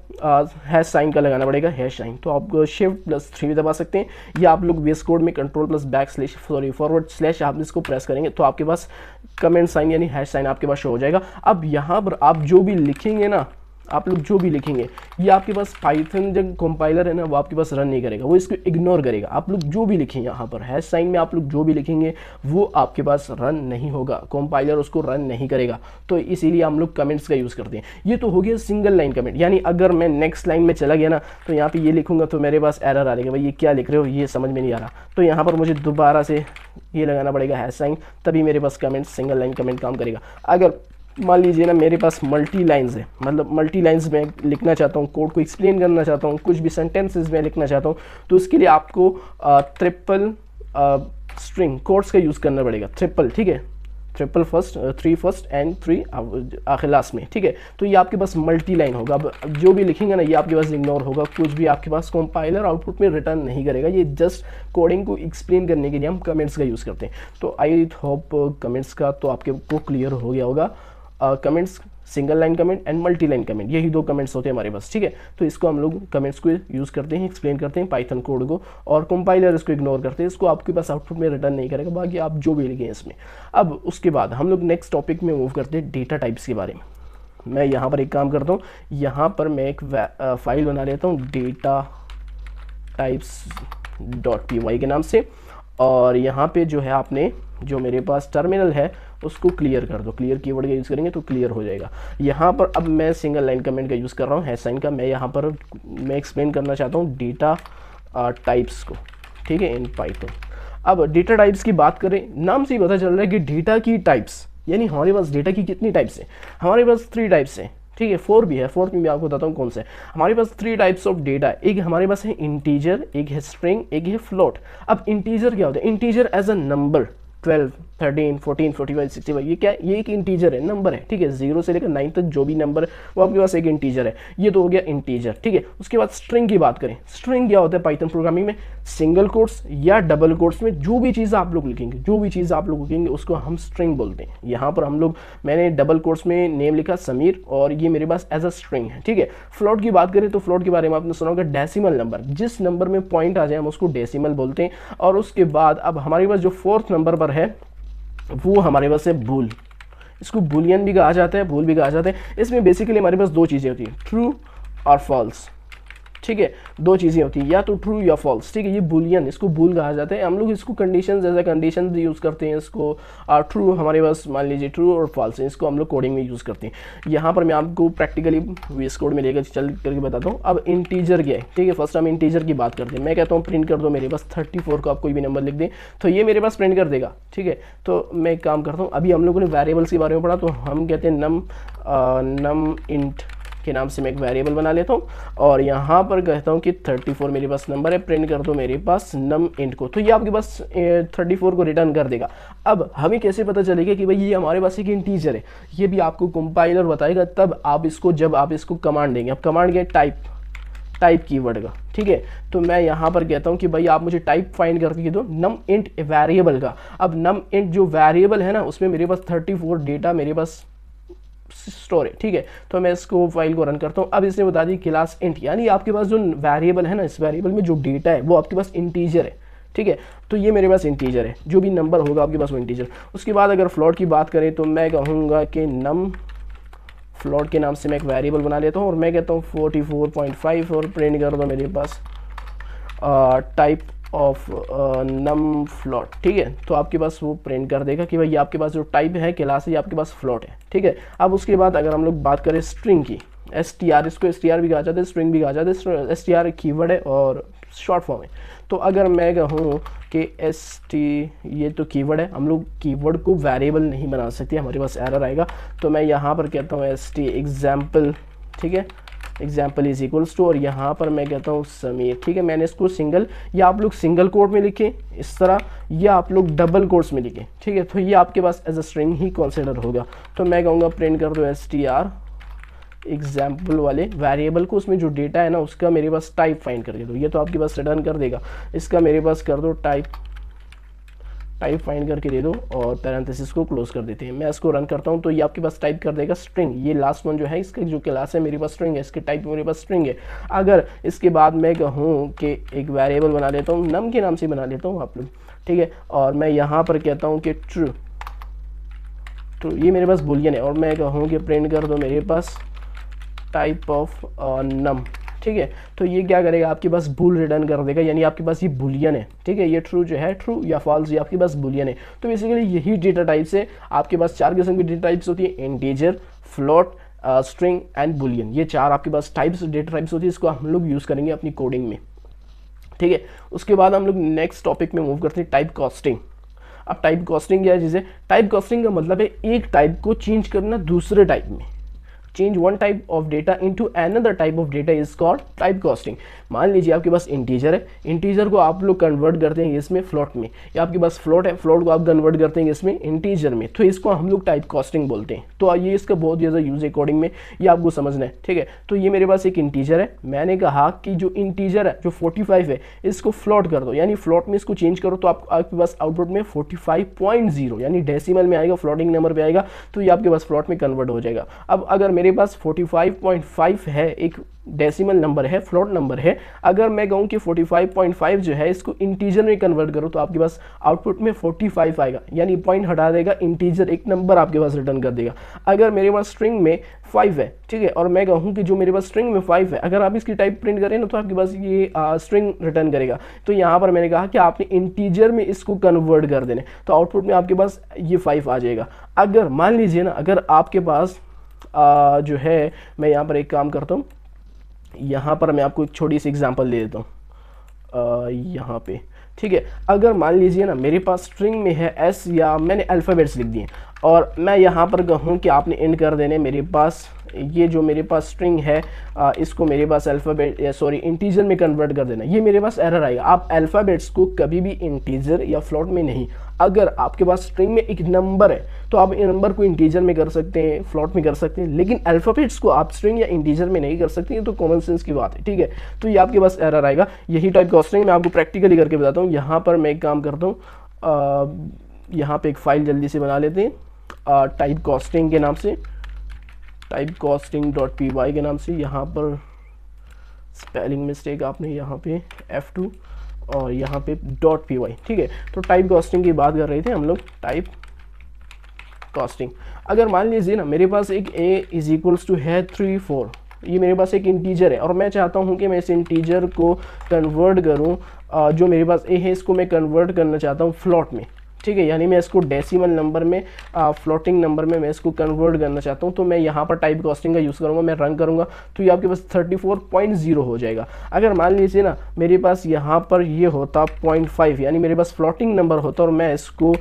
Speaker 1: हैश साइन का लगाना पड़ेगा, हैश साइन। तो आप Shift+3 भी दबा सकते हैं, या आप लोग VS कोड में फॉरवर्ड स्लैश आप इसको प्रेस करेंगे तो आपके पास कमेंट साइन यानी हैश साइन आपके पास शो हो जाएगा। अब यहाँ पर आप जो भी लिखेंगे ना, आप लोग जो भी लिखेंगे, ये आपके पास पाइथन जब कंपाइलर है ना, वो आपके पास रन नहीं करेगा, वो इसको इग्नोर करेगा। आप लोग जो भी लिखेंगे यहाँ पर हैश साइन में, आप लोग जो भी लिखेंगे वो आपके पास रन नहीं होगा, कंपाइलर उसको रन नहीं करेगा। तो इसीलिए हम लोग कमेंट्स का यूज़ करते हैं। ये तो हो गया सिंगल लाइन कमेंट, यानी अगर मैं नेक्स्ट लाइन में चला गया ना तो यहाँ पर ये लिखूंगा तो मेरे पास एरर आ जाएगा, भाई ये क्या लिख रहे हो, ये समझ में नहीं आ रहा। तो यहाँ पर मुझे दोबारा से ये लगाना पड़ेगा हैश साइन, तभी मेरे पास कमेंट सिंगल लाइन कमेंट काम करेगा। अगर मान लीजिए ना मेरे पास मल्टी लाइंस है, मतलब मल्टी लाइंस में लिखना चाहता हूँ, कोड को एक्सप्लेन करना चाहता हूँ, कुछ भी सेंटेंसेस में लिखना चाहता हूँ, तो उसके लिए आपको ट्रिपल स्ट्रिंग कोड्स का यूज़ करना पड़ेगा। ट्रिपल, ठीक है, ट्रिपल फर्स्ट, 3 फर्स्ट एंड 3 आखिर लास्ट में, ठीक है। तो ये आपके पास मल्टी लाइन होगा। अब जो भी लिखेंगे ना ये आपके पास इग्नोर होगा, कुछ भी आपके पास कंपाइलर आउटपुट में रिटर्न नहीं करेगा। ये जस्ट कोडिंग को एक्सप्लेन करने के लिए हम कमेंट्स का यूज़ करते हैं। तो आई होप कमेंट्स का तो आपके को क्लियर हो गया होगा। Comments, single line comment and multi line comment, यही 2 कमेंट्स होते हैं हमारे पास, ठीक है। तो इसको हम लोग कमेंट्स को यूज़ करते हैं, एक्सप्लेन करते हैं पाइथन कोड को, और कंपाइलर इसको इग्नोर करते हैं, इसको आपके पास आउटपुट में रिटर्न नहीं करेगा, बाकी आप जो भी लिखें इसमें। अब उसके बाद हम लोग नेक्स्ट टॉपिक में मूव करते हैं डेटा टाइप्स के बारे में। मैं यहाँ पर एक काम करता हूँ, यहाँ पर मैं एक फाइल बना लेता हूँ डेटा टाइप्स.py के नाम से, और यहाँ पे जो है आपने जो मेरे पास टर्मिनल है उसको क्लियर कर दो। क्लियर कीवर्ड का यूज़ करेंगे तो क्लियर हो जाएगा। यहाँ पर अब मैं सिंगल लाइन कमेंट का यूज़ कर रहा हूँ, हैश साइन का। मैं यहाँ पर मैं एक्सप्लेन करना चाहता हूँ डेटा टाइप्स को, ठीक है, इन पाइथन। अब डेटा टाइप्स की बात करें, नाम से ही पता चल रहा है कि डेटा की टाइप्स, यानी हमारे पास डेटा की कितनी टाइप्स हैं। हमारे पास 3 टाइप्स हैं, ठीक है, 4 भी है, 4 में भी आपको बताता हूँ कौन सा है। हमारे पास 3 टाइप्स ऑफ डेटा है, एक हमारे पास है इंटीजर, एक है स्ट्रिंग, एक है फ्लोट। अब इंटीजर क्या होता है? इंटीजर एज अ नंबर 12, 13, 14, 45, 65, ये क्या है? ये एक इंटीजर है, नंबर है, ठीक है। 0 से लेकर 9 तक जो भी नंबर है वो आपके पास एक इंटीजर है। ये तो हो गया इंटीजर, ठीक है। उसके बाद स्ट्रिंग की बात करें, स्ट्रिंग क्या होता है पाइथन प्रोग्रामिंग में? सिंगल कोट्स या डबल कोट्स में जो भी चीज़ आप लोग लिखेंगे, जो भी चीज़ आप लोग लिखेंगे उसको हम स्ट्रिंग बोलते हैं। यहाँ पर हम लोग, मैंने डबल कोट्स में नेम लिखा समीर, और ये मेरे पास एज अ स्ट्रिंग है, ठीक है। फ्लोट की बात करें तो फ्लोट के बारे में आपने सुना होगा, डेसिमल नंबर, जिस नंबर में पॉइंट आ जाए हम उसको डेसिमल बोलते हैं। और उसके बाद अब हमारे पास जो 4th नंबर पर है वो हमारे पास है बूल, इसको बुलियन भी कहा जाता है, बूल भी कहा जाता है। इसमें बेसिकली हमारे पास 2 चीज़ें होती हैं, ट्रू और फॉल्स, ठीक है। 2 चीज़ें होती हैं, या तो ट्रू या फॉल्स, ठीक है। ये बुलियन, इसको बूल कहा जाता है। हम लोग इसको कंडीशन जैसा कंडीशन भी यूज़ करते हैं इसको। ट्रू हमारे पास मान लीजिए ट्रू और फॉल्स है, इसको हम लोग कोडिंग में यूज़ करते हैं। यहाँ पर मैं आपको प्रैक्टिकली वीएस कोड में लेकर चल करके बताता हूँ। अब इंटीजर क्या है, ठीक है। फर्स्ट हम इंटीजर की बात करते हैं। मैं कहता हूँ प्रिंट कर दो मेरे पास 34 को, आप कोई भी नंबर लिख दें तो ये मेरे पास प्रिंट कर देगा, ठीक है। तो मैं एक काम करता हूँ, अभी हम लोगों ने वेरिएबल्स के बारे में पढ़ा, तो हम कहते हैं नम इंट के नाम से मैं एक वेरिएबल बना लेता हूँ, और यहाँ पर कहता हूँ कि 34 मेरे पास नंबर है, प्रिंट कर दो मेरे पास नम इंट को। तो ये आपके पास 34 को रिटर्न कर देगा। अब हमें कैसे पता चलेगा कि भाई ये हमारे पास एक इंटीजर है? ये भी आपको कंपाइलर बताएगा, तब आप इसको, जब आप इसको कमांड देंगे। अब कमांड क्या है? टाइप कीवर्ड का, ठीक है। तो मैं यहाँ पर कहता हूँ कि भाई आप मुझे टाइप फाइंड करके दो नम इंट वेरिएबल का। अब नम इंट जो वेरिएबल है ना, उसमें मेरे पास 34 डेटा मेरे पास स्टोर है, ठीक है। तो मैं इसको फाइल को रन करता हूँ। अब इसने बता दी क्लास इंट, यानी आपके पास जो वेरिएबल है ना, इस वेरिएबल में जो डेटा है वो आपके पास इंटीजर है, ठीक है। तो ये मेरे पास इंटीजर है, जो भी नंबर होगा आपके पास वो इंटीजर। उसके बाद अगर फ्लोट की बात करें तो मैं कहूँगा कि नम फ्लोट के नाम से मैं एक वेरिएबल बना लेता हूँ, और मैं कहता हूँ 44.5 और प्रिंट कर दो मेरे पास टाइप ऑफ नम फ्लोट, ठीक है। तो आपके पास वो प्रिंट कर देगा कि भाई ये आपके पास जो टाइप है क्लास है, ये आपके पास फ्लोट है, ठीक है। अब उसके बाद अगर हम लोग बात करें स्ट्रिंग की, str, इसको str भी कहा जाता है, स्ट्रिंग भी कहा जाता है। str कीवर्ड है और शॉर्ट फॉर्म है। तो अगर मैं कहूँ कि ये तो कीवर्ड है, हम लोग कीवर्ड को वेरिएबल नहीं बना सकते, हमारे पास एरर आएगा। तो मैं यहाँ पर कहता हूँ एग्जाम्पल, ठीक है, एग्जाम्पल इज इक्वल्स टू, और यहाँ पर मैं कहता हूँ समीर, ठीक है। मैंने इसको सिंगल, या आप लोग सिंगल कोट में लिखें इस तरह, या आप लोग डबल कोट्स में लिखें, ठीक है। तो ये आपके पास एज अ स्ट्रिंग ही कंसिडर होगा। तो मैं कहूँगा प्रिंट कर दो str एग्जाम्पल वाले वेरिएबल को, उसमें जो डेटा है ना उसका मेरे पास टाइप फाइंड करके दो। ये तो आपके पास रिटर्न कर देगा, इसका मेरे पास कर दो टाइप फाइंड करके दे दो, और पैरेंथेसिस को क्लोज कर देते हैं। मैं इसको रन करता हूँ तो ये आपके पास टाइप कर देगा स्ट्रिंग। ये लास्ट वन जो है, इसका जो क्लास है मेरे पास स्ट्रिंग है, इसके टाइप मेरे पास स्ट्रिंग है। अगर इसके बाद मैं कहूँ कि एक वेरिएबल बना लेता हूँ, नम के नाम से बना लेता हूँ आप लोग, ठीक है, और मैं यहाँ पर कहता हूँ कि ट्रू, ये मेरे पास बुलियन है, और मैं कहूँ कि प्रिंट कर दो मेरे पास टाइप ऑफ नम, ठीक है। तो ये क्या करेगा, आपके पास बूल रिटर्न कर देगा, यानी आपके पास ये बुलियन है, ठीक है। ये ट्रू जो है, ट्रू या फॉल्स, ये आपके पास बुलियन है। तो बेसिकली यही डेटा टाइप्स है। आपके पास 4 किस्म की डेटा टाइप्स होती है, integer, float, string and Boolean. ये 4 आपके पास डेटा टाइप्स होती है। इसको हम लोग यूज़ करेंगे अपनी कोडिंग में, ठीक है। उसके बाद हम लोग नेक्स्ट टॉपिक में मूव करते हैं, टाइप कास्टिंग। अब टाइप कास्टिंग क्या है? चीज़ है, टाइप कास्टिंग का मतलब है एक टाइप को चेंज करना दूसरे टाइप में। Change one type of data into another type of data is called type casting. मान लीजिए आपके पास इंटीजर है, इंटीजर को आप लोग कन्वर्ट करते हैं इसमें फ्लोट में, या आपके पास फ्लोट है, फ्लोट को आप कन्वर्ट करते हैं इसमें इंटीजर में, तो इसको हम लोग टाइप कास्टिंग बोलते हैं। तो ये इसका बहुत ज़्यादा यूज है कोडिंग में, ये आपको समझना है, ठीक है। तो ये मेरे पास एक इंटीजर है, मैंने कहा कि जो इंटीजर है जो 45 है इसको फ्लोट कर दो, यानी फ्लोट में इसको चेंज करो, तो आपके पास आउटपुट में 45.0 यानी डेसिमल में आएगा, फ्लोटिंग नंबर पे आएगा, तो ये आपके पास फ्लोट में कन्वर्ट हो जाएगा। अब अगर मेरे पास 45.5 है, एक डेसिमल नंबर है, फ्लोट नंबर है, अगर मैं कहूँ कि 45.5 जो है इसको इंटीजर में कन्वर्ट करो, तो आपके पास आउटपुट में 45 आएगा, यानी पॉइंट हटा देगा, इंटीजर एक नंबर आपके पास रिटर्न कर देगा। अगर मेरे पास स्ट्रिंग में 5 है, ठीक है, और मैं कहूँ कि जो मेरे पास स्ट्रिंग में 5 है, अगर आप इसकी टाइप प्रिंट करें ना तो आपके पास ये स्ट्रिंग रिटर्न करेगा। तो यहाँ पर मैंने कहा कि आपने इंटीजर में इसको कन्वर्ट कर देने, तो आउटपुट में आपके पास ये 5 आ जाएगा। अगर मान लीजिए ना, अगर आपके पास जो है, मैं यहाँ पर एक काम करता हूँ, यहाँ पर मैं आपको एक छोटी सी एग्जांपल दे देता हूँ यहाँ पे, ठीक है। अगर मान लीजिए ना मेरे पास स्ट्रिंग में है एस, या मैंने अल्फ़ाबेट्स लिख दिए, और मैं यहाँ पर कहूँ कि आपने एंड कर देने मेरे पास ये जो मेरे पास स्ट्रिंग है इसको मेरे पास अल्फ़ाबेट सॉरी इंटीजर में कन्वर्ट कर देना, ये मेरे पास एरर आएगा। आप अल्फ़ाबेट्स को कभी भी इंटीजर या फ्लोट में नहीं, अगर आपके पास स्ट्रिंग में एक नंबर है तो आप नंबर को इंटीजर में कर सकते हैं, फ्लोट में कर सकते हैं, लेकिन अल्फ़ाबेट्स को आप स्ट्रिंग या इंटीजर में नहीं कर सकते। ये तो कॉमन सेंस की बात है, ठीक है। तो ये आपके पास एरर आएगा। यही टाइप कास्टिंग मैं आपको प्रैक्टिकली करके बताता हूँ। यहाँ पर मैं एक काम करता हूँ, यहाँ पे एक फाइल जल्दी से बना लेते हैं टाइप कास्टिंग के नाम से, typecasting.py के नाम से। यहाँ पर स्पेलिंग मिस्टेक आपने यहाँ पे F2 और यहाँ पे .py, ठीक है। तो टाइप कास्टिंग की बात कर रहे थे हम लोग, टाइप कास्टिंग। अगर मान लीजिए ना मेरे पास एक a इज इक्वल्स टू है 3 4, ये मेरे पास एक इंटीजर है और मैं चाहता हूँ कि मैं इस इंटीजर को कन्वर्ट करूँ, जो मेरे पास a है इसको मैं कन्वर्ट करना चाहता हूँ फ्लोट में, ठीक है। यानी मैं इसको डेसिमल नंबर में, फ्लोटिंग नंबर में मैं इसको कन्वर्ट करना चाहता हूँ। तो मैं यहाँ पर टाइप कास्टिंग का यूज़ करूँगा, मैं रन करूँगा तो ये आपके पास 34.0 हो जाएगा। अगर मान लीजिए ना मेरे पास यहाँ पर ये होता 0.5, यानी मेरे पास फ्लोटिंग नंबर होता और मैं इसको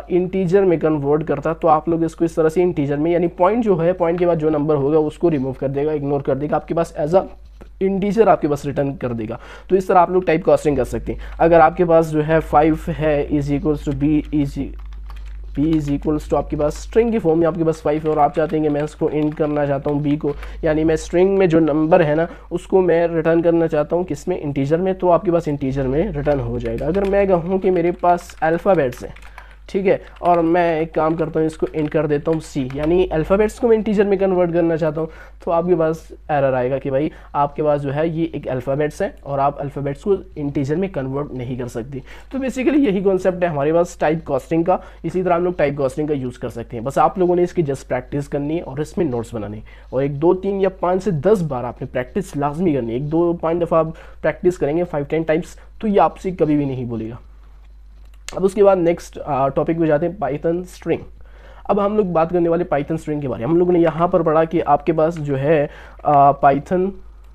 Speaker 1: इंटीजर में कन्वर्ट करता, तो आप लोग इसको इस तरह से इंटीजर में, यानी पॉइंट जो है, पॉइंट के बाद जो नंबर होगा उसको रिमूव कर देगा, इग्नोर कर देगा, आपके पास एज अ इंटीजर आपके पास रिटर्न कर देगा। तो इस तरह आप लोग टाइप कास्टिंग कर सकते हैं। अगर आपके पास जो है 5 है is equals to B is equals to आपके पास स्ट्रिंग की फॉर्म में आपके पास 5 है और आप चाहते हैं कि मैं इसको इंट करना चाहता हूँ b को, यानी मैं स्ट्रिंग में जो नंबर है ना उसको मैं रिटर्न करना चाहता हूँ किस में, इंटीजर में, तो आपके पास इंटीजर में रिटर्न हो जाएगा। अगर मैं कहूँ कि मेरे पास अल्फ़ाबेट्स हैं, ठीक है, और मैं एक काम करता हूँ इसको इंट कर देता हूँ c, यानी अल्फ़ाबेट्स को मैं इंटीजर में कन्वर्ट करना चाहता हूँ, तो आपके पास एरर आएगा कि भाई आपके पास जो है ये एक अल्फ़ाबेट्स है और आप अल्फ़ाबेट्स को इंटीजर में कन्वर्ट नहीं कर सकते। तो बेसिकली यही कॉन्सेप्ट है हमारे पास टाइप कास्टिंग का। इसी तरह हम लोग टाइप कास्टिंग का यूज़ कर सकते हैं। बस आप लोगों ने इसकी जस्ट प्रैक्टिस करनी है और इसमें नोट्स बनाने, और 1 2 3 या 5 से 10 बार आपने प्रैक्टिस लाजमी करनी है। 1 2 5 दफ़ा आप प्रैक्टिस करेंगे 5 10 टाइम्स, तो ये आपसे कभी भी नहीं भूलेगा। अब उसके बाद नेक्स्ट टॉपिक पे जाते हैं, पाइथन स्ट्रिंग। अब हम लोग बात करने वाले पाइथन स्ट्रिंग के बारे में। हम लोगों ने यहाँ पर पढ़ा कि आपके पास जो है पाइथन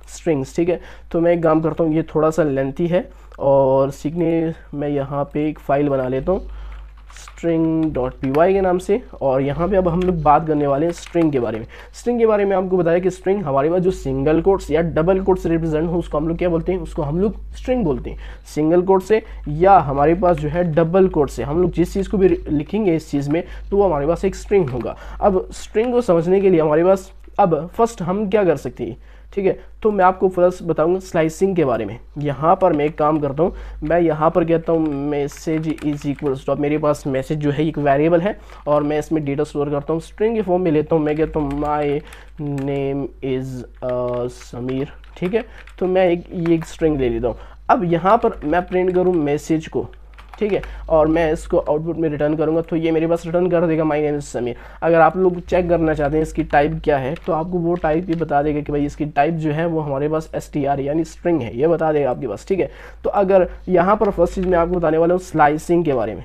Speaker 1: स्ट्रिंग्स, ठीक है। तो मैं एक काम करता हूँ, ये थोड़ा सा लेंथी है और सीखने मैं यहाँ पे एक फ़ाइल बना लेता हूँ string.py के नाम से, और यहाँ पे अब हम लोग बात करने वाले हैं स्ट्रिंग के बारे में। स्ट्रिंग के बारे में आपको बताया कि स्ट्रिंग हमारे पास जो सिंगल कोट्स या डबल कोट्स रिप्रेजेंट हो उसको हम लोग क्या बोलते हैं, उसको हम लोग स्ट्रिंग बोलते हैं। सिंगल कोट से या हमारे पास जो है डबल कोट से हम लोग जिस चीज़ को भी लिखेंगे इस चीज़ में तो वो हमारे पास एक स्ट्रिंग होगा। अब स्ट्रिंग को समझने के लिए हमारे पास अब फर्स्ट हम क्या कर सकते हैं, ठीक है। तो मैं आपको फर्स्ट बताऊंगा स्लाइसिंग के बारे में। यहाँ पर मैं एक काम करता हूँ, मैं यहाँ पर कहता हूँ मैसेज इज इक्वल्स टू, मेरे पास मैसेज जो है एक वेरिएबल है और मैं इसमें डेटा स्टोर करता हूँ, स्ट्रिंग के फॉर्म में लेता हूँ। मैं कहता हूँ माई नेम इज़ समीर, ठीक है। तो मैं ये एक स्ट्रिंग ले लेता हूँ। अब यहाँ पर मैं प्रिंट करूँ मैसेज को, ठीक है, और मैं इसको आउटपुट में रिटर्न करूंगा तो ये मेरे पास रिटर्न कर देगा माय नेम इज समीर। अगर आप लोग चेक करना चाहते हैं इसकी टाइप क्या है तो आपको वो टाइप ही बता देगा कि भाई इसकी टाइप जो है वो हमारे पास str यानी स्ट्रिंग है, ये बता देगा आपके पास, ठीक है। तो अगर यहाँ पर फर्स्ट चीज़ मैं आपको बताने वाला हूँ स्लाइसिंग के बारे में,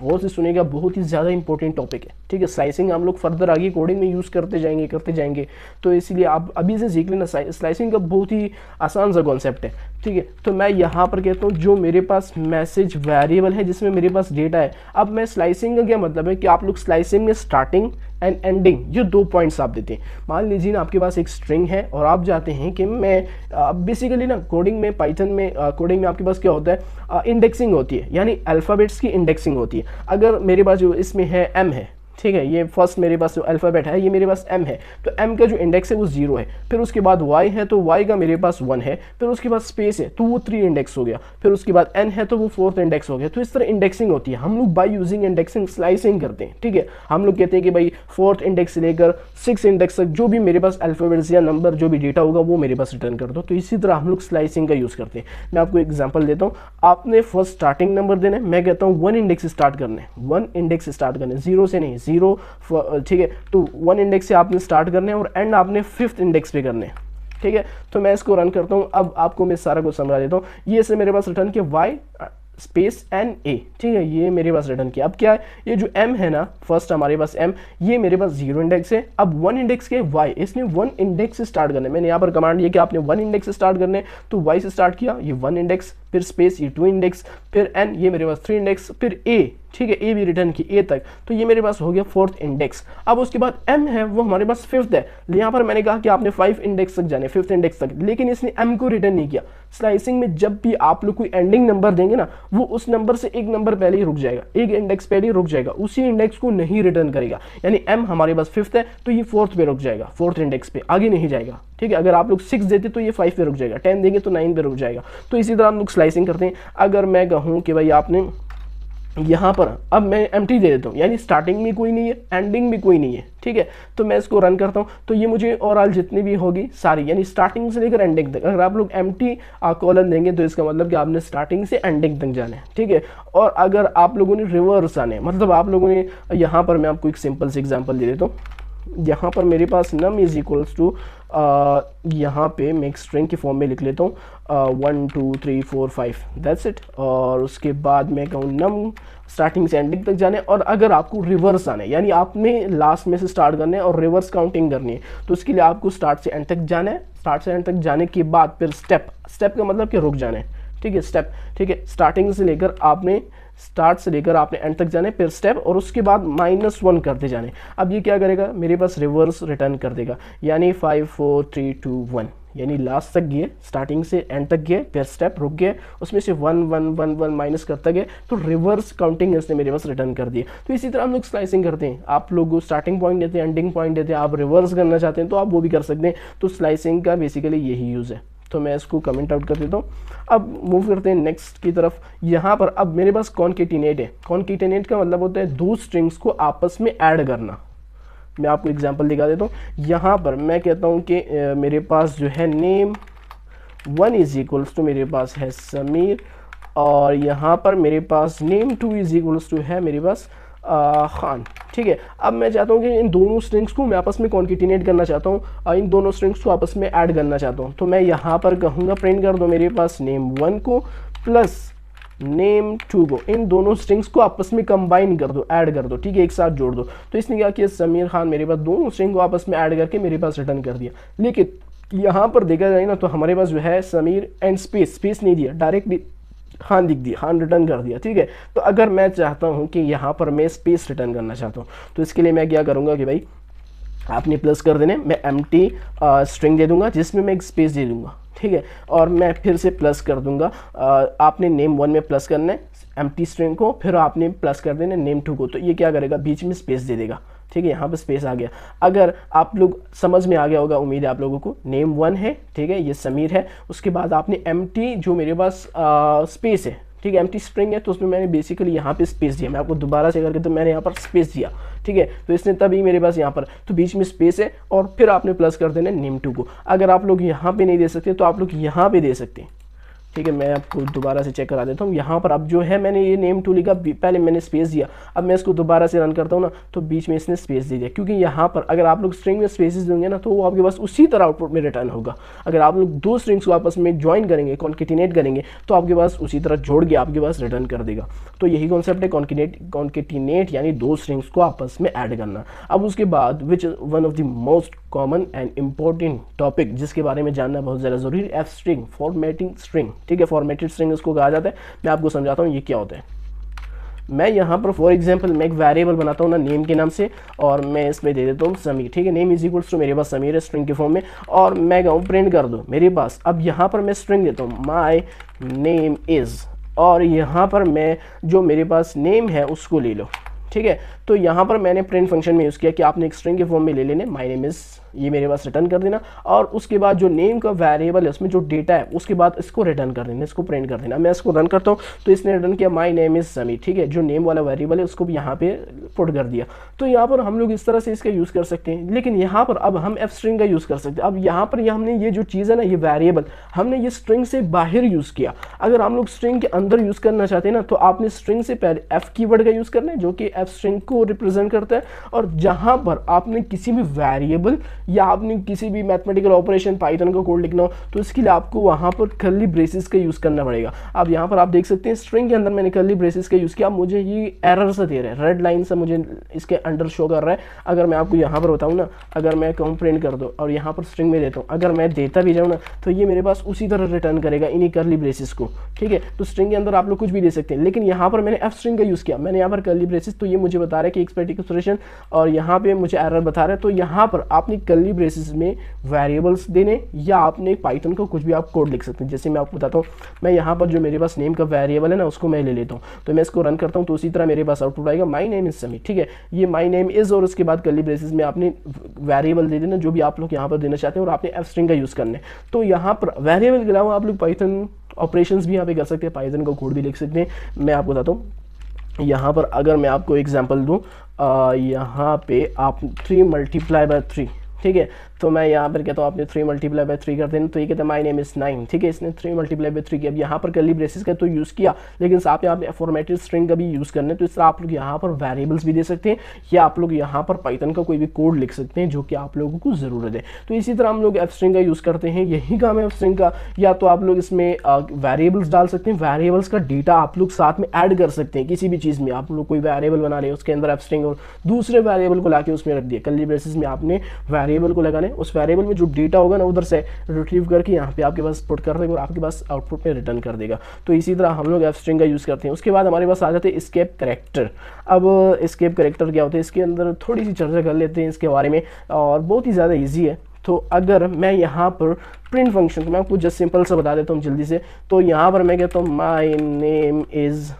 Speaker 1: गौर से सुनिएगा, बहुत ही ज़्यादा इंपॉर्टेंट टॉपिक है, ठीक है। स्लाइसिंग हम लोग फर्दर आगे कोडिंग में यूज़ करते जाएंगे, तो इसीलिए आप अभी से सीख लेना। स्लाइसिंग का बहुत ही आसान सा कॉन्सेप्ट है, ठीक है। तो मैं यहाँ पर कहता हूँ जो मेरे पास मैसेज वेरिएबल है जिसमें मेरे पास डेटा है। अब मैं स्लाइसिंग का क्या मतलब है कि आप लोग स्लाइसिंग में स्टार्टिंग एंड एंडिंग ये 2 पॉइंट्स आप देते हैं। मान लीजिए ना आपके पास एक स्ट्रिंग है और आप चाहते हैं कि मैं बेसिकली ना कोडिंग में, पाइथन में कोडिंग में आपके पास क्या होता है, इंडेक्सिंग होती है, यानी अल्फ़ाबेट्स की इंडेक्सिंग होती है। अगर मेरे पास जो इसमें है m है, ठीक है, ये फर्स्ट मेरे पास जो अल्फ़ाबेट है ये मेरे पास m है, तो m का जो इंडेक्स है वो 0 है। फिर उसके बाद y है तो y का मेरे पास 1 है। फिर उसके बाद स्पेस है तो वो 3 इंडेक्स हो गया। फिर उसके बाद n है तो वो 4th इंडेक्स हो गया। तो इस तरह इंडेक्सिंग होती है। हम लोग बाय यूजिंग इंडेक्सिंग स्लाइसिंग करते हैं, ठीक है। हम लोग कहते हैं कि भाई 4th इंडेक्स से लेकर 6 इंडेक्स तक जो भी मेरे पास अल्फ़ाबेट्स या नंबर जो भी डेटा होगा वो मेरे पास रिटर्न कर दो। तो इसी तरह हम लोग स्लाइसिंग का यूज़ करते हैं। मैं आपको एग्जाम्पल देता हूँ। आपने फर्स्ट स्टार्टिंग नंबर देना है, मैं कहता हूँ 1 इंडेक्स से स्टार्ट करना है, 1 इंडेक्स से स्टार्ट करना है, 0 से नहीं, 0, ठीक है। तो 1 इंडेक्स से आपने स्टार्ट करने हैं और एंड आपने 5th इंडेक्स पे करने हैं, ठीक है। तो मैं इसको रन करता हूँ। अब आपको मैं सारा कुछ समझा देता हूँ। ये से मेरे पास रिटर्न किया y स्पेस एन ए, ठीक है, ये मेरे पास रिटर्न किया। अब क्या है, ये जो m है ना, फर्स्ट हमारे पास m, ये मेरे पास 0 इंडेक्स है। अब 1 इंडेक्स के y, इसने 1 इंडेक्स से स्टार्ट करना है। मैंने यहाँ पर कमांड दिया कि आपने 1 इंडेक्स से स्टार्ट करना है, तो y से स्टार्ट किया, ये 1 इंडेक्स फिर स्पेस ये 2 इंडेक्स, फिर n ये मेरे पास 3 इंडेक्स, फिर a, ठीक है, a भी रिटर्न की a तक, तो ये मेरे पास हो गया 4th इंडेक्स। अब उसके बाद m है वो हमारे पास 5th है। यहाँ पर मैंने कहा कि आपने 5 इंडेक्स तक जाने, 5th इंडेक्स तक, लेकिन इसने m को रिटर्न नहीं किया। स्लाइसिंग में जब भी आप लोग कोई एंडिंग नंबर देंगे ना, वो उस नंबर से एक नंबर पहले ही रुक जाएगा, एक इंडेक्स पहले ही रुक जाएगा, उसी इंडेक्स को नहीं रिटर्न करेगा। यानी m हमारे पास 5th है तो ये 4th पे रुक जाएगा, 4th इंडेक्स पे, आगे नहीं जाएगा, ठीक है। अगर आप लोग 6 देते तो ये 5 पे रुक जाएगा, 10 देंगे तो 9 पे रुक जाएगा। तो इसी तरह हम लोग स्लाइसिंग करते हैं। अगर मैं कहूँ कि भाई आपने यहाँ पर अब मैं एम्प्टी दे देता हूँ, यानी स्टार्टिंग में कोई नहीं है, एंडिंग में कोई नहीं है, ठीक है, तो मैं इसको रन करता हूँ, तो ये मुझे ओवरऑल जितनी भी होगी सारी, यानी स्टार्टिंग से लेकर एंडिंग तक, अगर आप लोग एम्प्टी कॉलन देंगे तो इसका मतलब कि आपने स्टार्टिंग से एंडिंग तक जाना है, ठीक है। और अगर आप लोगों ने रिवर्स आने, मतलब आप लोगों ने यहाँ पर मैं आपको एक सिंपल से एग्जाम्पल दे देता हूँ। यहाँ पर मेरे पास नम इज इक्वल्स टू, यहाँ पे मैं एक स्ट्रिंग की फॉर्म में लिख लेता हूँ 1 2 3 4 5, दैट्स इट। और उसके बाद मैं कहूँ नम स्टार्टिंग से एंडिंग तक जाने। और अगर आपको रिवर्स आने, यानी आपने लास्ट में से स्टार्ट करना है और रिवर्स काउंटिंग करनी है, तो उसके लिए आपको स्टार्ट से एंड तक जाना है। स्टार्ट से एंड तक जाने के बाद फिर स्टेप, स्टेप का मतलब कि रुक जाना है, ठीक है, स्टेप, ठीक है। स्टार्टिंग से लेकर आपने, स्टार्ट से लेकर आपने एंड तक जाने, फिर स्टेप, और उसके बाद -1 करते जाने। अब ये क्या करेगा, मेरे पास रिवर्स रिटर्न कर देगा, यानी 5 4 3 2 1, यानी लास्ट तक गए, स्टार्टिंग से एंड तक गए, फिर स्टेप रुक गए, उसमें से 1 1 1 1 माइनस करता गए, तो रिवर्स काउंटिंग इसने मेरे पास रिटर्न कर दिए। तो इसी तरह हम लोग स्लाइसिंग करते हैं। आप लोग स्टार्टिंग पॉइंट देते हैं, एंडिंग पॉइंट देते हैं, आप रिवर्स करना चाहते हैं तो आप वो भी कर सकते हैं। तो स्लाइसिंग का बेसिकली यही यूज़ है। तो मैं इसको कमेंट आउट कर देता हूँ। अब मूव करते हैं नेक्स्ट की तरफ। यहाँ पर अब मेरे पास कॉन्केटिनेट है। कॉन्केटिनेट का मतलब होता है दो स्ट्रिंग्स को आपस में ऐड करना। मैं आपको एग्जांपल दिखा देता हूँ। यहाँ पर मैं कहता हूँ कि मेरे पास जो है नेम 1 इज इक्वल्स टू मेरे पास है समीर, और यहाँ पर मेरे पास नेम 2 इज इक्वल्स टू है मेरे पास खान, ठीक है। अब मैं चाहता हूँ कि इन दोनों स्ट्रिंग्स को मैं आपस में कॉन्केटिनेट करना चाहता हूँ, इन दोनों स्ट्रिंग्स को आपस में ऐड करना चाहता हूँ। तो मैं यहाँ पर कहूँगा प्रिंट कर दो मेरे पास नेम 1 को प्लस नेम 2 को, इन दोनों स्ट्रिंग्स को आपस में कंबाइन कर दो, ऐड कर दो, ठीक है, एक साथ जोड़ दो। तो इसने क्या किया, समीर खान मेरे पास दोनों स्ट्रिंग को आपस में ऐड करके मेरे पास रिटर्न कर दिया। लेकिन यहाँ पर देखा जाए ना तो हमारे पास जो है समीर एंड स्पेस नहीं दिया, डायरेक्टली खान लिख दिया, खान रिटर्न कर दिया, ठीक है। तो अगर मैं चाहता हूँ कि यहाँ पर मैं स्पेस रिटर्न करना चाहता हूँ, तो इसके लिए मैं क्या करूँगा कि भाई आपने प्लस कर देने, मैं एम्प्टी स्ट्रिंग दे दूंगा जिसमें मैं एक स्पेस दे दूंगा, ठीक है। और मैं फिर से प्लस कर दूंगा, आपने नेम 1 में प्लस करना है एम्प्टी स्ट्रिंग को, फिर आपने प्लस कर देना नेम 2 को। तो ये क्या करेगा, बीच में स्पेस दे देगा, ठीक है। यहाँ पे स्पेस आ गया। अगर आप लोग समझ में आ गया होगा, उम्मीद है आप लोगों को। नेम 1 है, ठीक है, ये समीर है। उसके बाद आपने एम्प्टी जो मेरे पास स्पेस है, ठीक है, एम्प्टी स्ट्रिंग है, तो उसमें मैंने बेसिकली यहाँ पे स्पेस दिया। मैं आपको दोबारा से करके तो मैंने यहाँ पर स्पेस दिया, ठीक है। तो इसने तभी मेरे पास यहाँ पर तो बीच में स्पेस है, और फिर आपने प्लस कर देना नेम 2 को। अगर आप लोग यहाँ पे नहीं दे सकते तो आप लोग यहाँ पे दे सकते हैं, ठीक है। मैं आपको दोबारा से चेक करा देता हूँ। यहाँ पर अब जो है मैंने ये नेम 2 लिखा, पहले मैंने स्पेस दिया, अब मैं इसको दोबारा से रन करता हूँ ना तो बीच में इसने स्पेस दे दिया, क्योंकि यहाँ पर अगर आप लोग स्ट्रिंग में स्पेसेस देंगे ना तो वो आपके पास उसी तरह आउटपुट में रिटर्न होगा। अगर आप लोग दो स्ट्रिंग्स को आपस में ज्वाइन करेंगे, कॉन्केटिनेट करेंगे, तो आपके पास उसी तरह जोड़ के आपके पास रिटर्न कर देगा। तो यही कॉन्सेप्ट है कॉन्केटिनेट, यानी दो स्ट्रिंग्स को आपस में ऐड करना। अब उसके बाद which is one of the most common and important topic जिसके बारे में जानना बहुत ज़्यादा ज़रूरी है, एफ स्ट्रिंग, फॉर्मेटिंग स्ट्रिंग, ठीक है। फॉर्मेटेड स्ट्रिंग इसको कहा जाता है। मैं आपको समझाता हूँ ये क्या होता है। मैं यहाँ पर फॉर एग्जांपल मैं एक वेरिएबल बनाता हूँ ना नेम के नाम से, और मैं इसमें दे देता हूँ समीर, ठीक है। नेम इज इक्वल्स टू मेरे पास समीर है स्ट्रिंग के फॉर्म में, और मैं कहूँ प्रिंट कर दो मेरे पास। अब यहाँ पर मैं स्ट्रिंग देता हूँ माई नेम इज़, और यहाँ पर मैं जो मेरे पास नेम है उसको ले लो, ठीक है। तो यहाँ पर मैंने प्रिंट फंक्शन में यूज़ किया कि आपने एक स्ट्रिंग के फॉर्म में ले लेने, माई नेम इज़, ये मेरे पास रिटर्न कर देना, और उसके बाद जो नेम का वेरिएबल है उसमें जो डेटा है उसके बाद इसको रिटर्न कर देना, इसको प्रिंट कर देना। मैं इसको रन करता हूँ तो इसने रिटर्न किया माई नेम इज़ समीर, ठीक है। जो नेम वाला वेरिएबल है उसको भी यहाँ पे पुट कर दिया। तो यहाँ पर हम लोग इस तरह से इसका यूज़ कर सकते हैं। लेकिन यहाँ पर अब हम एफ स्ट्रिंग का यूज़ कर सकते हैं। अब यहाँ पर हमने ये जो चीज़ है ना, ये वेरिएबल हमने ये स्ट्रिंग से बाहर यूज़ किया। अगर हम लोग स्ट्रिंग के अंदर यूज़ करना चाहते हैं ना, तो आपने स्ट्रिंग से पहले एफ कीवर्ड का यूज़ करना है जो कि एफ स्ट्रिंग को रिप्रेजेंट करता है, और जहाँ पर आपने किसी भी वेरिएबल या आपने किसी भी मैथमेटिकल ऑपरेशन पाइथन का कोड लिखना हो तो इसके लिए आपको वहाँ पर कर्ली ब्रेसेस का यूज़ करना पड़ेगा। अब यहाँ पर आप देख सकते हैं स्ट्रिंग के अंदर मैंने कर्ली ब्रेसेस का यूज़ किया, मुझे ये एरर से दे रहा है, रेड लाइन से मुझे इसके अंडर शो कर रहा है। अगर मैं आपको यहाँ पर बताऊँ ना, अगर मैं कहूँ प्रिंट कर दो और यहाँ पर स्ट्रिंग में देता हूँ, अगर मैं देता भी जाऊँ ना तो ये मेरे पास उसी तरह रिटर्न करेगा इन्हीं कर्ली ब्रेसेस को, ठीक है। तो स्ट्रिंग के अंदर आप लोग कुछ भी दे सकते हैं, लेकिन यहाँ पर मैंने एफ स्ट्रिंग का यूज़ किया, मैंने यहाँ पर कर्ली ब्रेसेस, तो ये मुझे बता रहा है कि एक्सपेक्टेड एक्सप्रेशन और यहाँ पे मुझे एरर बता रहा है। तो यहाँ पर आपने कर्ली ब्रेसेस में वेरिएबल्स देने या आपने पाइथन का कुछ भी आप कोड लिख सकते हैं। जैसे मैं आपको बताता हूँ, मैं यहाँ पर जो मेरे पास नेम का वेरिएबल है ना उसको मैं ले लेता हूँ, तो मैं इसको रन करता हूँ तो उसी तरह मेरे पास आउटपुट आएगा माई नेम इज समीर, ठीक है। ये माई नेम इज़ और उसके बाद कर्ली ब्रेसेस में आपने वेरिएबल दे देना जो भी आप लोग यहाँ पर देना चाहते हैं और आपने एफ स्ट्रिंग का यूज़ करना है। तो यहाँ पर वेरिएबल के अलावा आप लोग पाइथन ऑपरेशंस भी यहाँ पे कर सकते हैं, पाइथन का कोड भी लिख सकते हैं। मैं आपको बताता हूँ, यहाँ पर अगर मैं आपको एग्जांपल दूँ, यहाँ पे आप 3 मल्टीप्लाई बाय 3, ठीक है, तो मैं यहाँ पर कहता हूँ आपने 3 मल्टीप्लाई बाय 3 कर देना, तो ये कहता है माई नेम इज़ 9, ठीक है। इसने 3 मल्टीप्लाई बाय 3 किया। अब यहाँ पर कर्ली ब्रेसेस का तो यूज़ किया, लेकिन साथ में आपने फॉर्मेटेड स्ट्रिंग का भी यूज़ करना है। तो इस तरह आप लोग यहाँ पर वेरिएबल्स भी दे सकते हैं या आप लोग यहाँ पर पाइथन का कोई भी कोड लिख सकते हैं जो कि आप लोगों को ज़रूरत है। तो इसी तरह हम लोग एफ स्ट्रिंग का यूज़ करते हैं, यही काम है एफ स्ट्रिंग का। या तो आप लोग इसमें वेरिएबल्स डाल सकते हैं, वेरिएबल्स का डेटा आप लोग साथ में ऐड कर सकते हैं किसी भी चीज़ में। आप लोग कोई वेरिएबल बना रहे हैं उसके अंदर एफ स्ट्रिंग और दूसरे वेरिएबल को लाके उसमें रख दिया, कर्ली ब्रेसेस में आपने वेरिएबल को लगाने, उस वेरिएबल में जो डेटा होगा ना उधर से रिट्रीव करके यहाँ पे आपके पास पुट कर देगा और आपके पास आउटपुट में रिटर्न कर देगा। तो इसी तरह हम लोग एफ स्ट्रिंग का यूज़ करते हैं। उसके बाद हमारे पास आ जाते हैं एस्केप कैरेक्टर। अब एस्केप कैरेक्टर क्या होता है, इसके अंदर थोड़ी सी चर्चा कर लेते हैं इसके बारे में, और बहुत ही ज़्यादा ईजी है। तो अगर मैं यहाँ पर प्रिंट फंक्शन, मैं आपको जस्ट सिंपल सा बता देता हूँ जल्दी से। तो यहाँ पर मैं कहता हूँ माई नेम इज़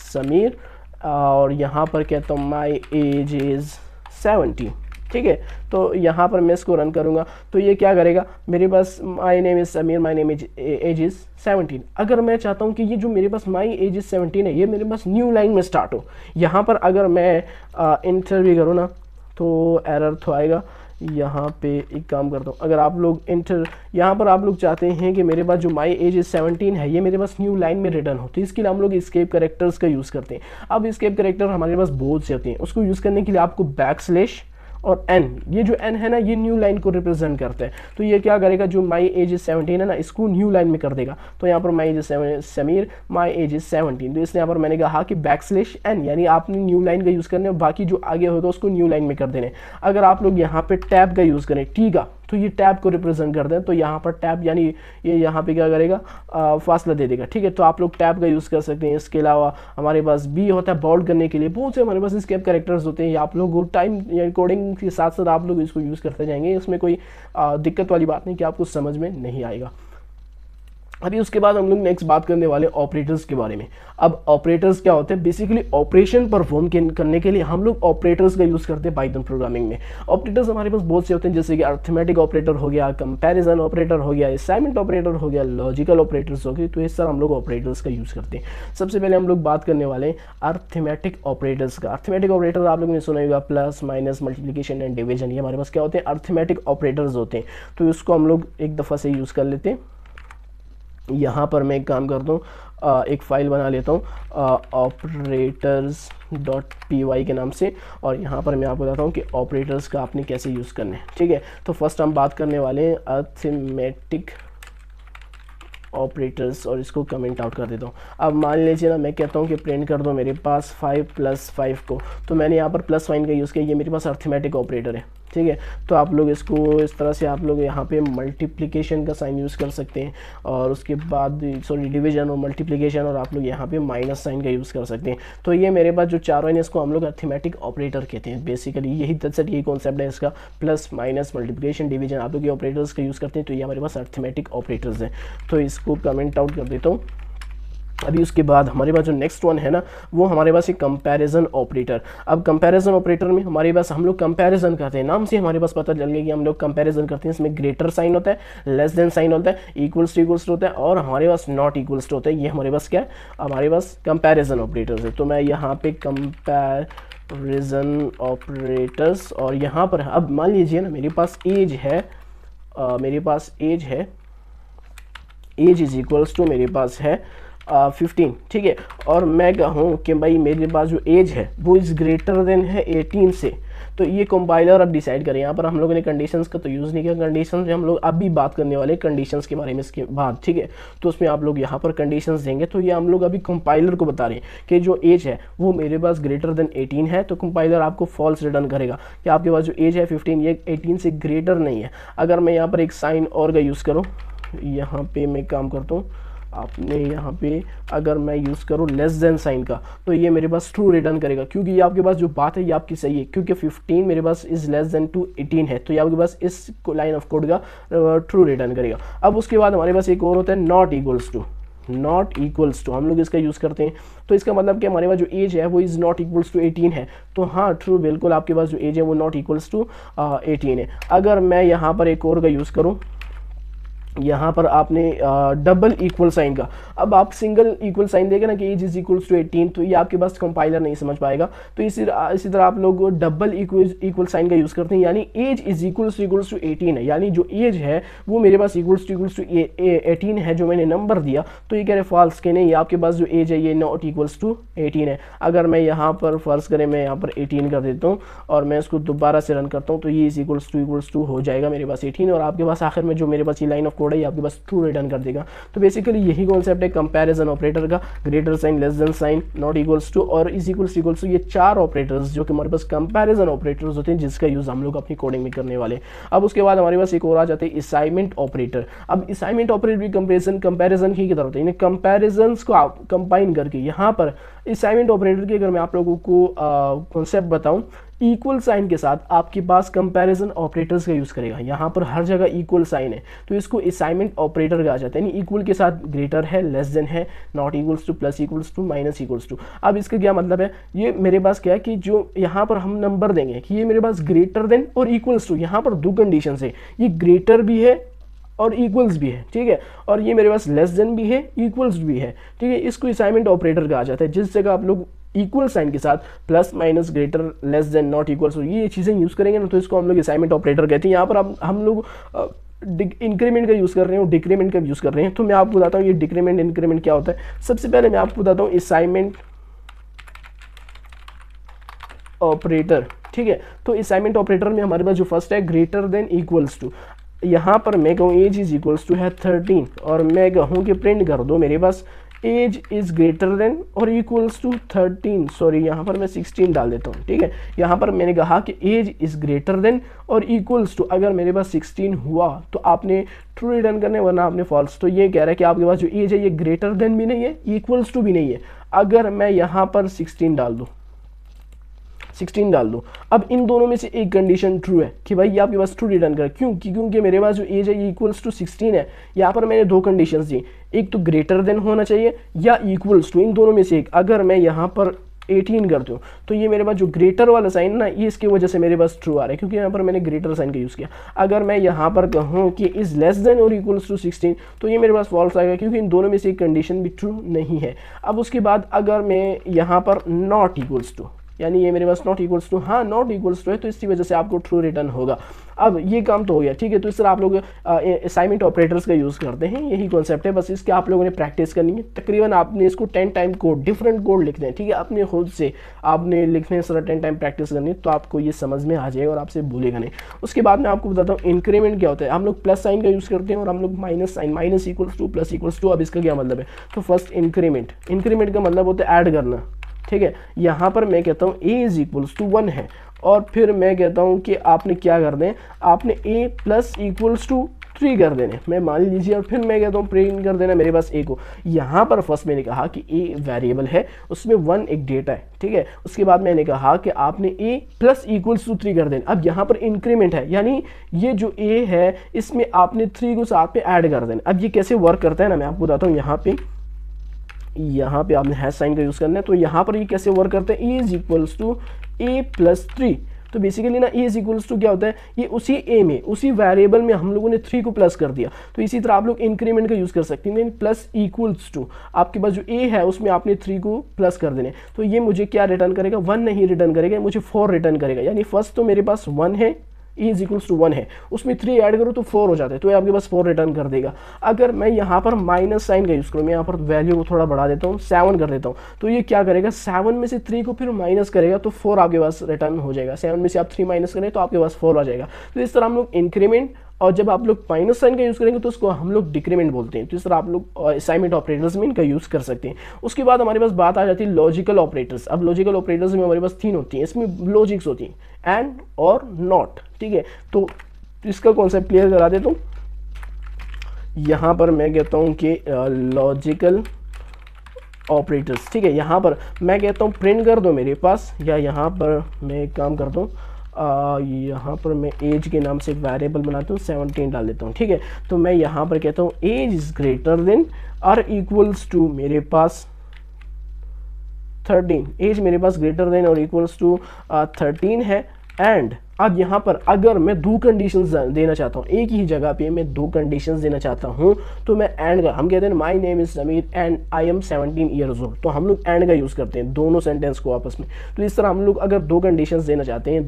Speaker 1: समीर और यहाँ पर कहता हूँ माई एज इज़ 70, ठीक है। तो यहाँ पर मैं इसको रन करूँगा तो ये क्या करेगा, मेरे पास my name is Sameer, my name age is 17। अगर मैं चाहता हूँ कि ये जो मेरे पास माई एज इज़ 17 है ये मेरे पास न्यू लाइन में स्टार्ट हो, यहाँ पर अगर मैं इंटर भी करूँ ना तो एरर तो आएगा। यहाँ पे एक काम करता हूँ, अगर आप लोग इंटर, यहाँ पर आप लोग चाहते हैं कि मेरे पास जो माई एज इज़ 17 है ये मेरे पास न्यू लाइन में रिटर्न हो, तो इसके लिए हम लोग एस्केप कैरेक्टर्स का यूज़ करते हैं। अब एस्केप कैरेक्टर हमारे पास बहुत से होते हैं, उसको यूज़ करने के लिए आपको बैकस्लैश और एन, ये जो एन है ना ये न्यू लाइन को रिप्रेजेंट करता है। तो ये क्या करेगा, जो माई एज इज़ 17 है ना इसको न्यू लाइन में कर देगा। तो यहाँ पर my age is Sameer, my age is 17, तो इसलिए यहाँ पर मैंने कहा कि बैकस्लैश एन, यानी आपने न्यू लाइन का यूज़ करना है, बाकी जो आगे होगा उसको न्यू लाइन में कर देने। अगर आप लोग यहाँ पे टैब का यूज़ करें, ठीक है, तो ये टैब को रिप्रेजेंट कर दें, तो यहाँ पर टैब यानी ये यहाँ पे क्या करेगा, फासला दे देगा, ठीक है। तो आप लोग टैब का यूज़ कर सकते हैं। इसके अलावा हमारे पास बी होता है बोल्ड करने के लिए, बहुत से हमारे पास एस्केप कैरेक्टर्स होते हैं। आप लोग टाइम या कोडिंग के साथ साथ आप लोग इसको यूज़ करते जाएंगे, इसमें कोई दिक्कत वाली बात नहीं कि आपको समझ में नहीं आएगा। अभी उसके बाद हम लोग नेक्स्ट बात करने वाले ऑपरेटर्स के बारे में। अब ऑपरेटर्स क्या होते हैं, बेसिकली ऑपरेशन परफॉर्म करने के लिए हम लोग ऑपरेटर्स का यूज़ करते हैं पाइथन प्रोग्रामिंग में। ऑपरेटर्स हमारे पास बहुत से होते हैं, जैसे कि अर्थमेटिक ऑपरेटर हो गया, कंपैरिजन ऑपरेटर हो गया, असाइनमेंट ऑपरेटर हो गया, लॉजिकल ऑपरेटर्स हो गए। तो इस तरह हम लोग ऑपरेटर्स का यूज़ करते हैं। सबसे पहले हम लोग बात करने वाले हैं अर्थमेटिक ऑपरेटर्स का। अर्थमेटिक ऑपरेटर आप लोगों ने सुना होगा, plus minus multiplication and division, ये हमारे पास क्या होते हैं, अर्थमेटिक ऑपरेटर्स होते हैं। तो इसको हम लोग एक दफ़ा से यूज़ कर लेते हैं। यहाँ पर मैं एक काम करता हूँ, एक फ़ाइल बना लेता हूँ operators.py के नाम से, और यहाँ पर मैं आपको बताता हूँ कि ऑपरेटर्स का आपने कैसे यूज़ करना है, ठीक है। तो फर्स्ट हम बात करने वाले हैं अर्थमेटिक ऑपरेटर्स, और इसको कमेंट आउट कर देता हूँ। अब मान लीजिए ना मैं कहता हूँ कि प्रिंट कर दो मेरे पास 5 + 5 को, तो मैंने यहाँ पर प्लस साइन का यूज़ किया, ये मेरे पास अर्थमेटिक ऑपरेटर है, ठीक है। तो आप लोग इसको इस तरह से आप लोग यहाँ पे मल्टीप्लिकेशन का साइन यूज़ कर सकते हैं, और उसके बाद डिवीजन और मल्टीप्लिकेशन, और आप लोग यहाँ पे माइनस साइन का यूज़ कर सकते हैं। तो ये मेरे पास जो चारों हैं इसको हम लोग अर्थमेटिक ऑपरेटर कहते हैं। बेसिकली यही दरअसल यही कॉन्सेप्ट है इसका, प्लस माइनस मल्टीप्लिकेशन डिवीजन आप लोग ये ऑपरेटर्स का यूज़ करते हैं। तो ये हमारे पास अर्थमेटिक ऑपरेटर्स हैं, तो इसको कमेंट आउट कर देता हूँ। अभी उसके बाद हमारे पास जो नेक्स्ट वन है ना वो हमारे पास एक कंपैरिजन ऑपरेटर। अब कंपैरिजन ऑपरेटर में हमारे पास हम लोग कंपैरिजन करते हैं, नाम से हमारे पास पता चल गया कि हम लोग कंपैरिजन करते हैं। इसमें ग्रेटर साइन होता है, लेस देन साइन होता है, इक्वल्स टू होता है, और हमारे पास नॉट इक्वल्स टू होता है। ये हमारे पास क्या है, हमारे पास कंपैरिजन ऑपरेटर्स है। तो मैं यहाँ पे कंपैरिजन ऑपरेटर्स, और यहाँ पर अब मान लीजिए ना मेरे पास एज है, एज इज इक्वल्स टू मेरे पास है 15, ठीक है, और मैं कहूँ कि भाई मेरे पास जो एज है वो इज़ ग्रेटर देन है 18 से, तो ये कंपाइलर अब डिसाइड करें। यहाँ पर हम लोगों ने कंडीशंस का तो यूज़ नहीं किया, कंडीशंस हम लोग अभी बात करने वाले कंडीशंस के बारे में इसके बाद, ठीक है। तो उसमें आप लोग यहाँ पर कंडीशंस देंगे, तो ये हम लोग अभी कंपाइलर को बता रहे हैं कि जो एज है वो मेरे पास ग्रेटर देन 18 है, तो कंपाइलर आपको फॉल्स रिटर्न करेगा कि आपके पास जो एज है 15 ये 18 से ग्रेटर नहीं है। अगर मैं यहाँ पर एक साइन और का यूज़ करूँ, यहाँ पे मैं काम करता हूँ, आपने यहाँ पे अगर मैं यूज़ करूँ लेस देन साइन का, तो ये मेरे पास ट्रू रिटर्न करेगा, क्योंकि ये आपके पास जो बात है ये आपकी सही है, क्योंकि 15 मेरे पास इज़ लेस देन टू 18 है, तो ये आपके पास इस लाइन ऑफ कोड का ट्रू रिटर्न करेगा। अब उसके बाद हमारे पास एक और होता है not equals to. Not equals to हम लोग इसका यूज़ करते हैं, तो इसका मतलब कि हमारे पास जो एज है वो इज़ नॉट इक्वल्स टू 18 है, तो हाँ ट्रू, बिल्कुल आपके पास जो एज है वो नॉट इक्वल्स टू 18 है। अगर मैं यहाँ पर एक और का यूज़ करूँ, यहाँ पर आपने डबल इक्वल साइन का, अब आप सिंगल इक्वल साइन देंगे ना कि एज इज इक्वल्स टू 18, तो ये आपके पास कंपाइलर नहीं समझ पाएगा, तो इसी तरह आप लोग डबल इक्वल साइन का यूज़ करते हैं, यानी एज इज इक्वल्स टू 18 है, यानी जो एज है वो मेरे पास इक्वल्स टू 18 है जो मैंने नंबर दिया, तो ये कह रहे फॉल्स के नहीं, आपके पास जो एज है ये नॉट इक्वल्स टू 18 है। अगर मैं यहाँ पर फर्ज करें मैं यहाँ पर 18 कर देता हूँ और मैं इसको दोबारा से रन करता हूँ, तो ये इज इक्वल्स टू हो जाएगा मेरे पास 18, और आपके पास आखिर में जो मेरे पास ये लाइन ऑफ कोड है ये आपके पास ट्रू रिटर्न कर देगा। तो बेसिकली यही कॉन्सेप्ट है कंपैरिजन ऑपरेटर का, greater sign, less than sign, not equals to और इज इक्वल्स टू, ये चार ऑपरेटर्स जो कि हमारे पास कंपैरिजन ऑपरेटर्स होते हैं जिसका यूज हम लोग अपनी कोडिंग में करने वाले हैं। अब उसके बाद हमारे पास एक और आ जाते हैं असाइनमेंट ऑपरेटर। अब असाइनमेंट ऑपरेटर भी कंपैरिजन ही की तरह होता है, कंपैरिजन को कंबाइन करके यहाँ पर असाइनमेंट ऑपरेटर की अगर मैं आप लोगों को कॉन्सेप्ट बताऊं, इक्वल साइन के साथ आपके पास कंपैरिजन ऑपरेटर्स का यूज़ करेगा। यहाँ पर हर जगह इक्वल साइन है तो इसको असाइनमेंट ऑपरेटर कहा जाता है, यानी इक्वल के साथ ग्रेटर है, लेस देन है, not equals to, plus equals to, minus equals to. अब इसका क्या मतलब है, ये मेरे पास क्या है कि जो यहाँ पर हम नंबर देंगे कि ये मेरे पास ग्रेटर देन और इक्वल्स टू, यहाँ पर दो कंडीशन है, ये ग्रेटर भी है और इक्वल्स भी है, ठीक है, और ये मेरे पास लेस देन भी है, इक्वल्स भी है, ठीक है। इसको असाइनमेंट ऑपरेटर कहा जाता है, जिस जगह आप लोग इक्वल साइन के साथ plus, minus, greater, less than, not equals ये चीज़ें यूज़ करेंगे ना, तो इसको हम लोग असाइनमेंट ऑपरेटर कहते हैं। यहाँ पर हम लोग इंक्रीमेंट का यूज़ कर रहे हैं और डिक्रीमेंट का यूज़ कर रहे हैं, तो मैं आपको बताता हूँ ये डिक्रीमेंट इंक्रीमेंट क्या होता है। सबसे पहले मैं आपको बताता हूँ असाइनमेंट ऑपरेटर, ठीक है। तो असाइनमेंट ऑपरेटर में हमारे पास जो फर्स्ट है ग्रेटर देन इक्वल्स टू, यहाँ पर मैं कहूँ एज इज इक्वल्स टू है 13 और मैं कहूँ कि प्रिंट कर दो मेरे पास एज इज ग्रेटर देन और इक्वल्स टू 13, सॉरी यहाँ पर मैं 16 डाल देता हूँ, ठीक है। यहाँ पर मैंने कहा कि एज इज ग्रेटर देन और इक्वल्स टू, अगर मेरे पास 16 हुआ तो आपने ट्रू रिटर्न करने, वरना आपने फॉल्स। तो ये कह रहा है कि आपके पास जो एज है ये ग्रेटर देन भी नहीं है, इक्वल्स टू भी नहीं है। अगर मैं यहाँ पर 16 डाल दूँ, 16 डाल दो, अब इन दोनों में से एक कंडीशन ट्रू है कि भाई ये आपके पास ट्रू रिटर्न कर, क्यों? क्योंकि मेरे पास जो एज है ये इक्वल्स टू 16 है। यहाँ पर मैंने दो कंडीशंस दी, एक तो ग्रेटर देन होना चाहिए या इक्वल्स टू, इन दोनों में से एक। अगर मैं यहाँ पर 18 करते हूँ तो ये मेरे पास जो ग्रेटर वाला साइन ना, ये इसकी वजह से मेरे पास ट्रू आ रहा है क्योंकि यहाँ पर मैंने ग्रेटर साइन का यूज़ किया। अगर मैं यहाँ पर कहूँ कि इज लेस देन और इक्वल्स टू 16 तो ये मेरे पास फॉल्स आएगा क्योंकि इन दोनों में से एक कंडीशन भी ट्रू नहीं है। अब उसके बाद अगर मैं यहाँ पर नॉट इक्वल्स टू, यानी ये मेरे पास नॉट इक्वल्स टू, हाँ नॉट इक्वल्स टू है तो इसकी वजह से आपको ट्रू रिटर्न होगा। अब ये काम तो हो गया, ठीक है। तो इस तरह आप लोग असाइनमेंट ऑपरेटर्स का यूज़ करते हैं, यही कॉन्सेप्ट है, बस इसके आप लोगों ने प्रैक्टिस करनी है। तकरीबन आपने इसको 10 टाइम कोड, डिफरेंट कोड लिखते हैं, ठीक है, अपने खुद से आपने लिखने है, सारा 10 टाइम प्रैक्टिस करनी है तो आपको ये समझ में आ जाएगा और आपसे भूलेगा नहीं। उसके बाद मैं आपको बताता हूँ इंक्रीमेंट क्या होता है। हम लोग प्लस साइन का यूज़ करते हैं और हम लोग minus sign, minus equals to, plus equals to. अब इसका क्या मतलब है, तो फर्स्ट इंक्रीमेंट, इंक्रीमेंट का मतलब होता है ऐड करना, ठीक है। यहाँ पर मैं कहता हूँ a इज इक्वल्स टू 1 है और फिर मैं कहता हूँ कि आपने क्या कर दें, आपने a प्लस इक्वल्स टू 3 कर देने, मैं मान लीजिए, और फिर मैं कहता हूँ प्रिंट कर देना मेरे पास a को। यहाँ पर फर्स्ट मैंने कहा कि a वेरिएबल है, उसमें 1 एक डेटा है, ठीक है। उसके बाद मैंने कहा कि आपने a प्लस इक्वल्स टू 3 कर देना। अब यहाँ पर इंक्रीमेंट है, यानी ये जो a है इसमें आपने 3 को साथ में ऐड कर देना। अब ये कैसे वर्क करता है ना, मैं आपको बताता हूँ। यहाँ पे आपने हैश साइन का यूज़ करना है, तो यहाँ पर ये कैसे वर्क करता है, A is equals to A plus 3। तो बेसिकली ना ए इज इक्वल्स टू क्या होता है, ये उसी ए में, उसी वेरिएबल में हम लोगों ने 3 को प्लस कर दिया। तो इसी तरह आप लोग इंक्रीमेंट का यूज़ कर सकते हैं, प्लस इक्वल्स टू, आपके पास जो ए है उसमें आपने 3 को प्लस कर देने। तो ये मुझे क्या रिटर्न करेगा, 1 नहीं रिटर्न करेगा, मुझे 4 रिटर्न करेगा। यानी फर्स्ट तो मेरे पास 1 है इज इक्वल्स टू 1 है, उसमें 3 ऐड करो तो 4 हो जाता है, तो ये आपके पास 4 रिटर्न कर देगा। अगर मैं यहाँ पर माइनस साइन का यूज़ करूँ, मैं यहाँ पर वैल्यू को थोड़ा बढ़ा देता हूँ, 7 कर देता हूँ, तो ये क्या करेगा, 7 में से 3 को फिर माइनस करेगा तो 4 आपके पास रिटर्न हो जाएगा। 7 में से आप 3 माइनस करें तो आपके पास 4 आ जाएगा। तो इस तरह हम लोग इंक्रीमेंट, और जब आप लोग माइनस साइन का यूज़ करेंगे तो उसको हम लोग डिक्रीमेंट बोलते हैं। तो इस तरह आप लोग असाइनमेंट ऑपरेटर्स में इनका यूज़ कर सकते हैं। उसके बाद हमारे पास बात आ जाती है लॉजिकल ऑपरेटर्स। अब लॉजिकल ऑपरेटर्स में हमारे पास 3 होती हैं, इसमें लॉजिक्स होती हैं, एंड और नॉट, ठीक है। तो इसका कॉन्सेप्ट क्लियर करा देता हूँ। यहाँ पर मैं कहता हूँ कि लॉजिकल ऑपरेटर्स, ठीक है, यहाँ पर मैं कहता हूँ प्रिंट कर दो मेरे पास, या यहाँ पर मैं एक काम करता हूँ, यहाँ पर मैं एज के नाम से एक वेरिएबल बनाता हूँ, 17 डाल देता हूँ, ठीक है। तो मैं यहाँ पर कहता हूँ एज इज ग्रेटर देन और इक्वल्स टू मेरे पास 13, एज मेरे पास ग्रेटर देन और इक्वल्स टू 13 है। एंड अब यहाँ पर अगर मैं 2 कंडीशंस देना चाहता हूँ, एक ही जगह पे मैं 2 कंडीशंस देना चाहता हूँ, तो मैं एंड का, हम कहते हैं my name is Sameer and I am 17 years old, तो हम लोग एंड का यूज़ करते हैं दोनों सेंटेंस को आपस में। तो इस तरह हम लोग अगर 2 कंडीशंस देना चाहते हैं,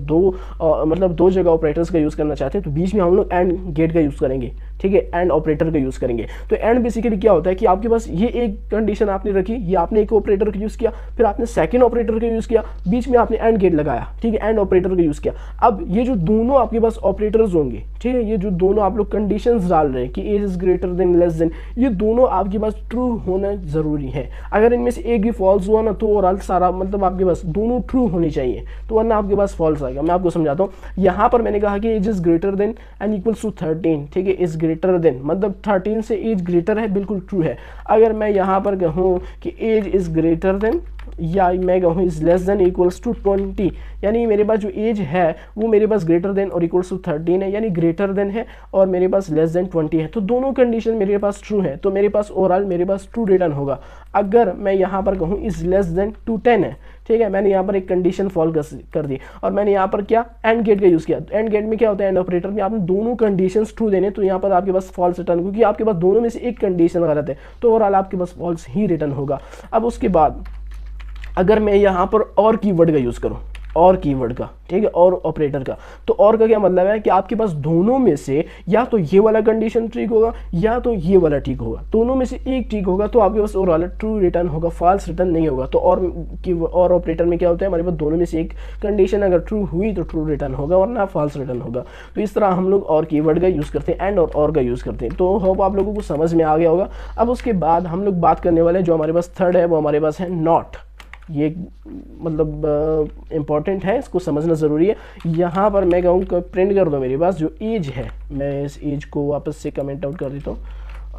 Speaker 1: मतलब 2 जगह ऑपरेटर्स का यूज़ करना चाहते हैं, तो बीच में हम लोग एंड गेट का यूज़ करेंगे, ठीक है, एंड ऑपरेटर का यूज़ करेंगे। तो एंड बेसिकली क्या होता है कि आपके पास ये एक कंडीशन आपने रखी, ये आपने एक ऑपरेटर का यूज़ किया, फिर आपने सेकंड ऑपरेटर का यूज़ किया, बीच में आपने एंड गेट लगाया, ठीक है, एंड ऑपरेटर का यूज़ किया। अब ये जो दोनों आपके पास ऑपरेटर्स होंगे, ठीक है, ये जो दोनों आप लोग कंडीशंस डाल रहे हैं कि age is greater than less than, ये दोनों आपके पास ट्रू होना ज़रूरी है। अगर इनमें से एक भी फॉल्स हुआ ना तो ओवरऑल सारा मतलब आपके पास दोनों ट्रू होनी चाहिए, तो वरना आपके पास फॉल्स आएगा। मैं आपको समझाता हूँ। यहाँ पर मैंने कहा कि age is greater than and equals to 13, ठीक है, इज ग्रेटर देन मतलब 13 से एज ग्रेटर है, बिल्कुल ट्रू है। अगर मैं यहाँ पर कहूँ कि एज इज ग्रेटर देन, या मैं कहूँ is less than equals to 20, यानी मेरे पास जो एज है वो मेरे पास ग्रेटर देन और इक्वल्स टू 13 है, यानी ग्रेटर देन है और मेरे पास लेस देन 20 है, तो दोनों कंडीशन मेरे पास ट्रू है, तो मेरे पास ओवरऑल मेरे पास ट्रू रिटर्न होगा। अगर मैं यहाँ पर कहूँ इज लेस देन टू 10 है, ठीक है, मैंने यहाँ पर एक कंडीशन फॉल कर दी और मैंने यहाँ पर क्या एंड गेट का यूज़ किया। एंड गेट में क्या होता है, एंड ऑपरेटर में आपने दोनों कंडीशंस ट्रू देने, तो यहाँ पर आपके पास फॉल्स रिटर्न, क्योंकि आपके पास दोनों में से एक कंडीशन गलत है, तो ओवरऑल आपके पास फॉल्स ही रिटर्न होगा। अब उसके बाद अगर मैं यहाँ पर और कीवर्ड का यूज़ करूँ, और कीवर्ड का, ठीक है, और ऑपरेटर का, तो और का क्या मतलब है कि आपके पास दोनों में से या तो ये वाला कंडीशन ठीक होगा या तो ये वाला ठीक होगा, दोनों में से एक ठीक होगा तो आपके पास ओवरऑल ट्रू रिटर्न होगा, फॉल्स रिटर्न नहीं होगा। तो और ऑपरेटर में क्या होता है, हमारे पास दोनों में से एक कंडीशन अगर ट्रू हुई तो ट्रू रिटर्न होगा वरना फॉल्स रिटर्न होगा। तो इस तरह हम लोग और कीवर्ड का यूज़ करते हैं, एंड और का यूज़ करते हैं। तो होप आप लोगों को समझ में आ गया होगा। अब उसके बाद हम लोग बात करने वाले हैं, जो हमारे पास थर्ड है वो हमारे पास है नॉट। ये मतलब इम्पॉर्टेंट है, इसको समझना ज़रूरी है। यहाँ पर मैं कहूँ कि प्रिंट कर दो मेरे पास जो एज है, मैं इस एज को वापस से कमेंट आउट कर देता हूँ।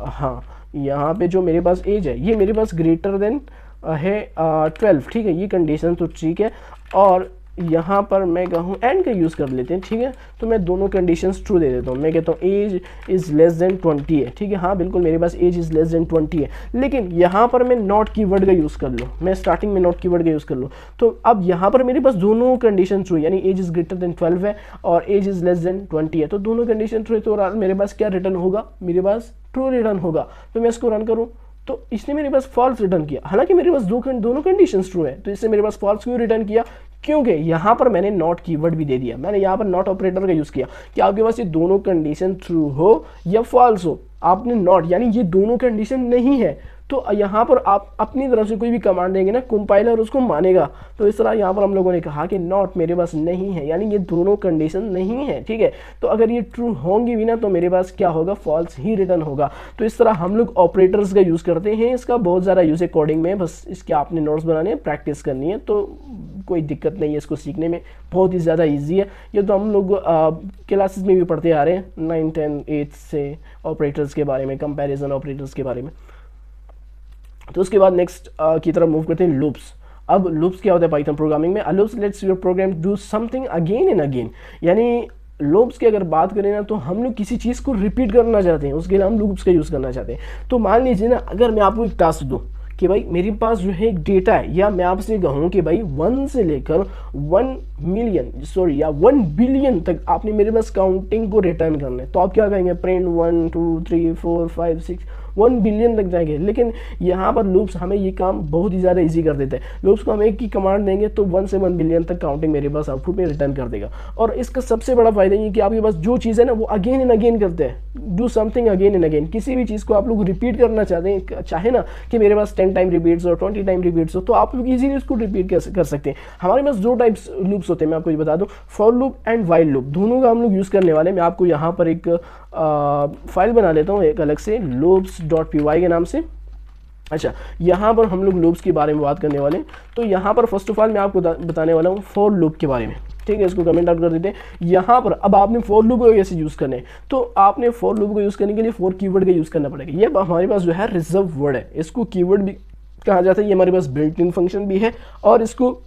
Speaker 1: हाँ, यहाँ पे जो मेरे पास एज है ये मेरे पास ग्रेटर देन है 12, ठीक है, ये कंडीशन तो ठीक है। और यहाँ पर मैं कहूँ एंड का यूज़ कर लेते हैं, ठीक है, तो मैं दोनों कंडीशंस ट्रू दे देता हूँ। मैं कहता हूँ एज इज़ लेस देन 20 है, ठीक है, हाँ बिल्कुल मेरे पास एज इज़ लेस देन 20 है, लेकिन यहाँ पर मैं नॉट कीवर्ड का यूज़ कर लूँ, मैं स्टार्टिंग में नॉट कीवर्ड का यूज़ कर लूँ, तो अब यहाँ पर मेरे पास दोनों कंडीशन ट्रू, यानी एज इज़ ग्रेटर देन 12 है और एज इज़ लेस देन 20 है, तो दोनों कंडीशन ट्रू है, तो मेरे पास क्या रिटर्न होगा, मेरे पास ट्रू रिटर्न होगा। तो मैं इसको रन करूँ तो इसने मेरे पास फॉल्स रिटर्न किया, हालांकि मेरे पास दोनों कंडीशंस ट्रू है, तो इससे मेरे पास फॉल्स क्यों रिटर्न किया, क्योंकि यहाँ पर मैंने नॉट कीवर्ड भी दे दिया, मैंने यहाँ पर नॉट ऑपरेटर का यूज़ किया कि आपके पास ये दोनों कंडीशन ट्रू हो या फॉल्स हो, आपने नॉट यानी ये दोनों कंडीशन नहीं है, तो यहाँ पर आप अपनी तरफ से कोई भी कमांड देंगे ना, कंपाइलर उसको मानेगा। तो इस तरह यहाँ पर हम लोगों ने कहा कि नॉट मेरे पास नहीं है, यानी ये दोनों कंडीशन नहीं है, ठीक है, तो अगर ये ट्रू होंगी भी ना तो मेरे पास क्या होगा, फॉल्स ही रिटर्न होगा। तो इस तरह हम लोग ऑपरेटर्स का यूज़ करते हैं, इसका बहुत ज़्यादा यूज़ है कोडिंग में, बस इसके आपने नोट्स बनाने हैं, प्रैक्टिस करनी है, तो कोई दिक्कत नहीं है, इसको सीखने में बहुत ही ज़्यादा ईजी है। ये तो हम लोग क्लासेस में भी पढ़ते आ रहे हैं 9, 10, 8 से ऑपरेटर्स के बारे में, कंपैरिजन ऑपरेटर्स के बारे में। तो उसके बाद नेक्स्ट की तरफ मूव करते हैं लूप्स। अब लूप्स क्या होता है पाइथन प्रोग्रामिंग में, loops let's your program do something again and again, यानी लूप्स की अगर बात करें ना तो हम लोग किसी चीज़ को रिपीट करना चाहते हैं, उसके लिए हम लूप्स का यूज़ करना चाहते हैं। तो मान लीजिए ना, अगर मैं आपको एक टास्क दूँ कि भाई मेरे पास जो है एक डेटा है, या मैं आपसे कहूँ कि भाई 1 से लेकर 1 बिलियन तक आपने मेरे पास काउंटिंग को रिटर्न करना है, तो आप क्या कहेंगे, प्रिंट 1 2 3 4 5 6 1 बिलियन लग जाएंगे। लेकिन यहाँ पर लूप्स हमें ये काम बहुत ही ज़्यादा ईजी कर देते हैं। लूप्स को हम एक ही कमांड देंगे तो 1 से 1 बिलियन तक काउंटिंग मेरे पास आउटपुट में रिटर्न कर देगा। और इसका सबसे बड़ा फायदा ये कि आपके पास जो चीज़ है ना वो अगेन एंड अगेन करते हैं, do something again and again. किसी भी चीज़ को आप लोग रिपीट करना चाहते हैं, चाहे ना कि मेरे पास 10 टाइम रिपीट्स और 20 टाइम रिपीट्स हो, तो आप लोग इजीली उसको रिपीट कर सकते हैं। हमारे पास 2 टाइप्स लूप्स होते हैं, मैं आपको ये बता दूं, for loop and while loop, दोनों का हम लोग यूज़ करने वाले हैं। मैं आपको यहाँ पर एक फाइल बना लेता हूँ एक अलग से loops.py के नाम से। अच्छा, यहाँ पर हम लोग लूप्स के बारे में बात करने वाले हैं। तो यहाँ पर फर्स्ट ऑफ ऑल मैं आपको बताने वाला हूँ फॉर लूप के बारे में, ठीक है। इसको कमेंट आउट कर देते हैं। यहाँ पर अब आपने फॉर लूप को कैसे यूज़ करना है, तो आपने फॉर लूप को यूज़ करने के लिए फॉर कीवर्ड का यूज़ करना पड़ेगा। ये हमारे पास जो है रिजर्व वर्ड है, इसको कीवर्ड भी कहा जाता है। ये हमारे पास बिल्ट इन फंक्शन भी है और इसको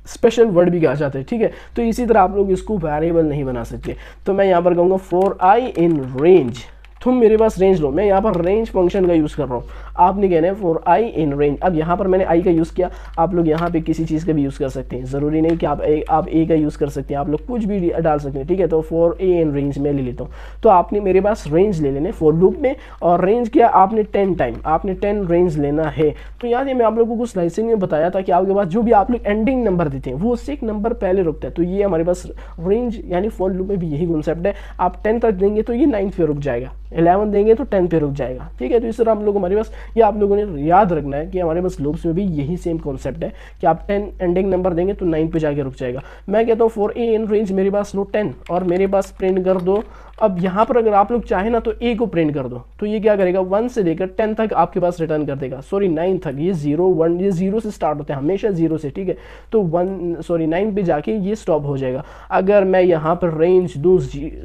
Speaker 1: स्पेशल वर्ड भी कहा जाता है, ठीक है। तो इसी तरह आप लोग इसको वेरिएबल नहीं बना सकते। तो मैं यहाँ पर कहूँगा फॉर आई इन रेंज, तुम मेरे पास रेंज लो। मैं यहाँ पर रेंज फंक्शन का यूज़ कर रहा हूँ, आपने कहना है फॉर आई इन रेंज। अब यहाँ पर मैंने आई का यूज़ किया, आप लोग यहाँ पे किसी चीज़ का भी यूज़ कर सकते हैं, ज़रूरी नहीं कि आप ए का यूज़ कर सकते हैं, आप लोग कुछ भी डाल सकते हैं, ठीक है। तो फॉर ए इन रेंज मैं ले लेता हूँ। तो आपने मेरे पास रेंज ले लेने फॉर लूप में, और रेंज किया आपने 10 टाइम, आपने 10 रेंज लेना है। तो याद है मैं आप लोगों को स्लाइसिंग में बताया था कि आपके पास जो भी आप लोग एंडिंग नंबर देते हैं वो उससे एक नंबर पहले रुकता है। तो ये हमारे पास रेंज यानी फॉर लूप में भी यही कॉन्सेप्ट है। आप 10 तक देंगे तो ये 9 पे रुक जाएगा, 11 देंगे तो 10 पे रुक जाएगा, ठीक है। तो इस तरह हम लोग हमारे पास ये आप लोगों ने याद रखना है कि हमारे पास लूप्स में भी यही सेम कॉन्सेप्ट है कि आप 10 एंडिंग नंबर देंगे तो 9 पे जाके रुक जाएगा। मैं कहता हूँ फॉर ए इन रेंज मेरे पास लो 10 और मेरे पास प्रिंट कर दो। अब यहाँ पर अगर आप लोग चाहें ना तो ए को प्रिंट कर दो, तो ये क्या करेगा 1 से लेकर 10 तक आपके पास रिटर्न कर देगा, सॉरी 9 तक। ये 0 1 ये 0 से स्टार्ट होता है हमेशा 0 से, ठीक है। तो 9 पे जाके ये स्टॉप हो जाएगा। अगर मैं यहाँ पर रेंज दूँ,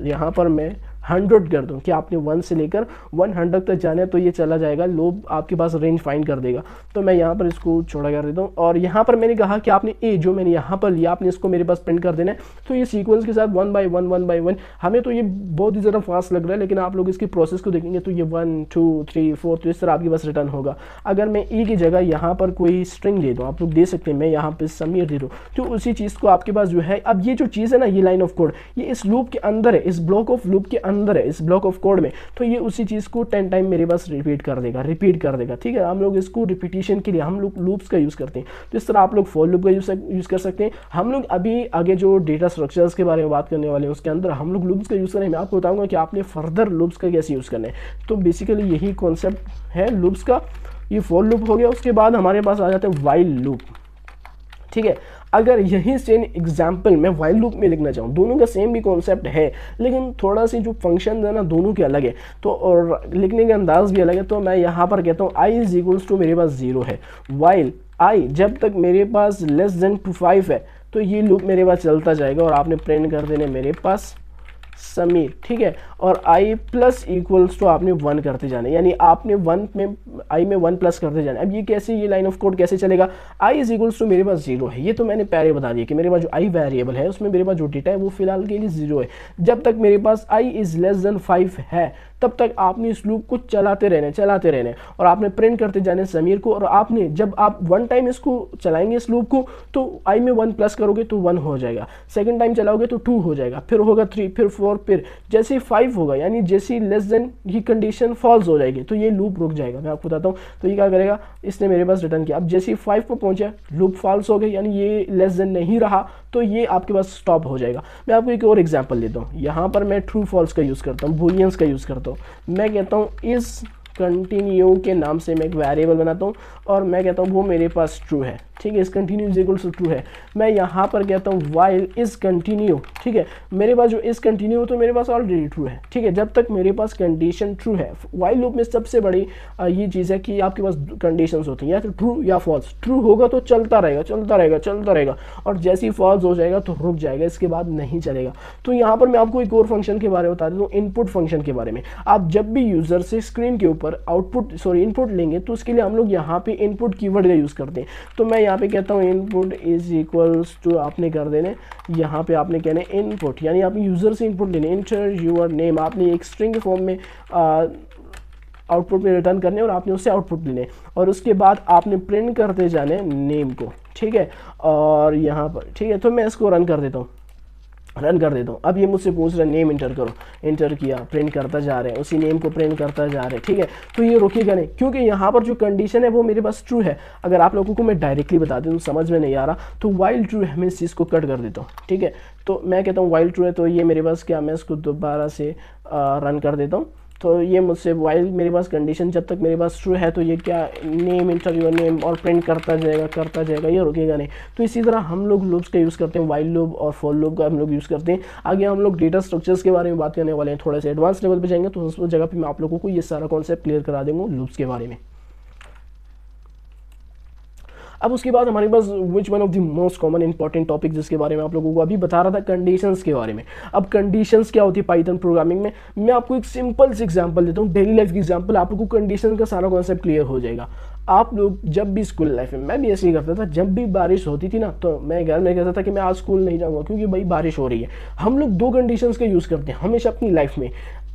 Speaker 1: यहाँ पर मैं 100 कर दूँ कि आपने 1 से लेकर 100 तक जाना है, तो ये चला जाएगा, लूप आपके पास रेंज फाइंड कर देगा। तो मैं यहाँ पर इसको छोड़ा कर देता हूँ। और यहाँ पर मैंने कहा कि आपने ए जो मैंने यहाँ पर लिया आपने इसको मेरे पास प्रिंट कर देना है। तो ये सीक्वेंस के साथ 1 बाय 1 हमें तो ये बहुत ही ज़्यादा फास्ट लग रहा है, लेकिन आप लोग इसकी प्रोसेस को देखेंगे तो ये 1 2 3 4 तो इस तरह आपके पास रिटर्न होगा। अगर मैं ए की जगह यहाँ पर कोई स्ट्रिंग दे दूँ, आप लोग दे सकते हैं, मैं यहाँ पर समीर दे दूँ, तो उसी चीज़ को आपके पास जो है, अब ये जो चीज़ है ना, ये लाइन ऑफ कोड ये इस लूप के अंदर है, इस ब्लॉक ऑफ लूप के अंदर है, इस ब्लॉक ऑफ कोड में, तो ये उसी चीज़ को 10 टाइम मेरे पास रिपीट कर देगा, ठीक है। हम लोग इसको रिपीटिशन के लिए हम लोग लूप्स का यूज़ करते हैं। तो इस तरह आप लोग फॉर लूप का यूज़ कर सकते हैं। हम लोग अभी आगे जो डेटा स्ट्रक्चर्स के बारे में बात करने वाले हैं उसके अंदर हम लोग लूप्स का यूज़ करें। मैं आपको बताऊंगा कि आपने फर्दर लूप्स का कैसे यूज़ करना है। तो बेसिकली यही कॉन्सेप्ट है लूप्स का। ये फॉर लूप हो गया, उसके बाद हमारे पास आ जाता है वाइल लूप, ठीक है। अगर यही सेम एग्जाम्पल मैं वाइल लूप में लिखना चाहूँ, दोनों का सेम भी कॉन्सेप्ट है, लेकिन थोड़ा सी जो फंक्शन है ना दोनों के अलग है, तो और लिखने का अंदाज भी अलग है। तो मैं यहाँ पर कहता हूँ आई इज इक्वल्स टू मेरे पास 0 है, वाइल आई जब तक मेरे पास लेस देन टू 5 है तो ये लूप मेरे पास चलता जाएगा और आपने प्रिंट कर देने मेरे पास समीर, ठीक है। और आई प्लस इक्वल्स टू आपने 1 करते जाना, यानी आपने 1 में आई में 1 प्लस करते जाना। अब ये कैसे, ये लाइन ऑफ कोड कैसे चलेगा, आई इज इक्वल्स टू मेरे पास 0 है, ये तो मैंने पहले बता दिया कि मेरे पास जो आई वेरिएबल है उसमें मेरे पास जो डेटा है वो फिलहाल के लिए 0 है। जब तक मेरे पास आई इज लेस देन 5 है तब तक आपने इस लूप को चलाते रहने और आपने प्रिंट करते जाने समीर को। और आपने जब आप 1 टाइम इसको चलाएंगे इस लूप को तो आई में 1 प्लस करोगे तो 1 हो जाएगा, सेकंड टाइम चलाओगे तो 2 हो जाएगा, फिर होगा 3, फिर 4, फिर जैसे ही 5 होगा यानी जैसे ही लेस देन की कंडीशन फॉल्स हो जाएगी तो ये लूप रुक जाएगा। मैं आपको बताता हूँ। तो ये क्या करेगा, इसने मेरे पास रिटर्न किया। अब जैसे ही 5 पर पहुंचा लूप फॉल्स हो गई यानी ये लेस देन नहीं रहा तो ये आपके पास स्टॉप हो जाएगा। मैं आपको एक और एग्जांपल देता हूँ। यहाँ पर मैं ट्रू फॉल्स का यूज़ करता हूँ, बूलियंस का यूज़ करता हूँ। मैं कहता हूँ इस कंटिन्यू के नाम से मैं एक वेरिएबल बनाता हूँ और मैं कहता हूँ वो मेरे पास ट्रू है, ठीक है। इस continue is equal to true है। मैं यहाँ पर कहता हूँ वाइल इज कंटिन्यू, ठीक है। मेरे पास जो इज कंटिन्यू तो मेरे पास ऑलरेडी ट्रू है, ठीक है। जब तक मेरे पास कंडीशन ट्रू है, वाइल लूप में सबसे बड़ी ये चीज़ है कि आपके पास कंडीशंस होती हैं या तो ट्रू या फॉल्स। ट्रू होगा तो चलता रहेगा और जैसे ही फॉल्स हो जाएगा तो रुक जाएगा, इसके बाद नहीं चलेगा। तो यहाँ पर मैं आपको एक और फंक्शन के बारे में बता देता हूँ, इनपुट फंक्शन के बारे में। आप जब भी यूजर से स्क्रीन के ऊपर इनपुट लेंगे तो उसके लिए हम लोग यहाँ पे इनपुट कीवर्ड का यूज़ करते हैं। तो मैं यहाँ पे कहता हूँ इनपुट इज इक्वल्स टू आपने कर देने, यहाँ पे आपने कहना है इनपुट यानी आपने यूज़र से इनपुट लेने, इंटर यूर नेम, आपने एक स्ट्रिंग के फॉर्म में आउटपुट में रिटर्न करने और आपने उससे आउटपुट लेने और उसके बाद आपने प्रिंट करते जाने नेम को, ठीक है। और यहाँ पर ठीक है, तो मैं इसको रन कर देता हूँ। रन कर देता हूँ। अब ये मुझसे पूछ रहा है नेम इंटर करो, इंटर किया, प्रिंट करता जा रहे हैं, उसी नेम को प्रिंट करता जा रहे हैं, ठीक है। तो ये रुकेगा नहीं, क्योंकि यहाँ पर जो कंडीशन है वो मेरे पास ट्रू है। अगर आप लोगों को मैं डायरेक्टली बता दूँ समझ में नहीं आ रहा, तो वाइल ट्रू है, मैं इस चीज़ को कट कर देता हूँ, ठीक है। तो मैं कहता हूँ वाइल ट्रू है, तो ये मेरे पास क्या, मैं इसको दोबारा से रन कर देता हूँ। तो ये मुझसे वाइल मेरे पास कंडीशन जब तक मेरे पास ट्रू है, तो ये क्या, नेम इंटर योर नेम, और प्रिंट करता जाएगा, ये रुकेगा नहीं। तो इसी तरह हम लोग लूप्स का यूज़ करते हैं, वाइल लूप और फॉर लूप का हम लोग यूज़ करते हैं। आगे हम लोग डेटा स्ट्रक्चर्स के बारे में बात करने वाले हैं, थोड़ा सा एडवांस लेवल पे जाएंगे, तो उस जगह पे मैं आप लोगों को ये सारा कॉन्सेप्ट क्लियर करा दूंगा लूप्स के बारे में। अब उसके बाद हमारे पास which one of the most common important topic जिसके बारे में आप लोगों को अभी बता रहा था, कंडीशंस के बारे में। अब कंडीशंस क्या होती है पाइथन प्रोग्रामिंग में, मैं आपको एक सिंपल सी एग्जांपल देता हूँ, डेली लाइफ की एग्जांपल, आप लोगों को कंडीशन का सारा कॉन्सेप्ट क्लियर हो जाएगा। आप लोग जब भी स्कूल लाइफ में, मैं भी ऐसे ही करता था, जब भी बारिश होती थी ना, तो मैं घर में कहता था कि मैं आज स्कूल नहीं जाऊँगा क्योंकि भाई बारिश हो रही है। हम लोग दो कंडीशंस का यूज़ करते हैं हमेशा अपनी लाइफ में,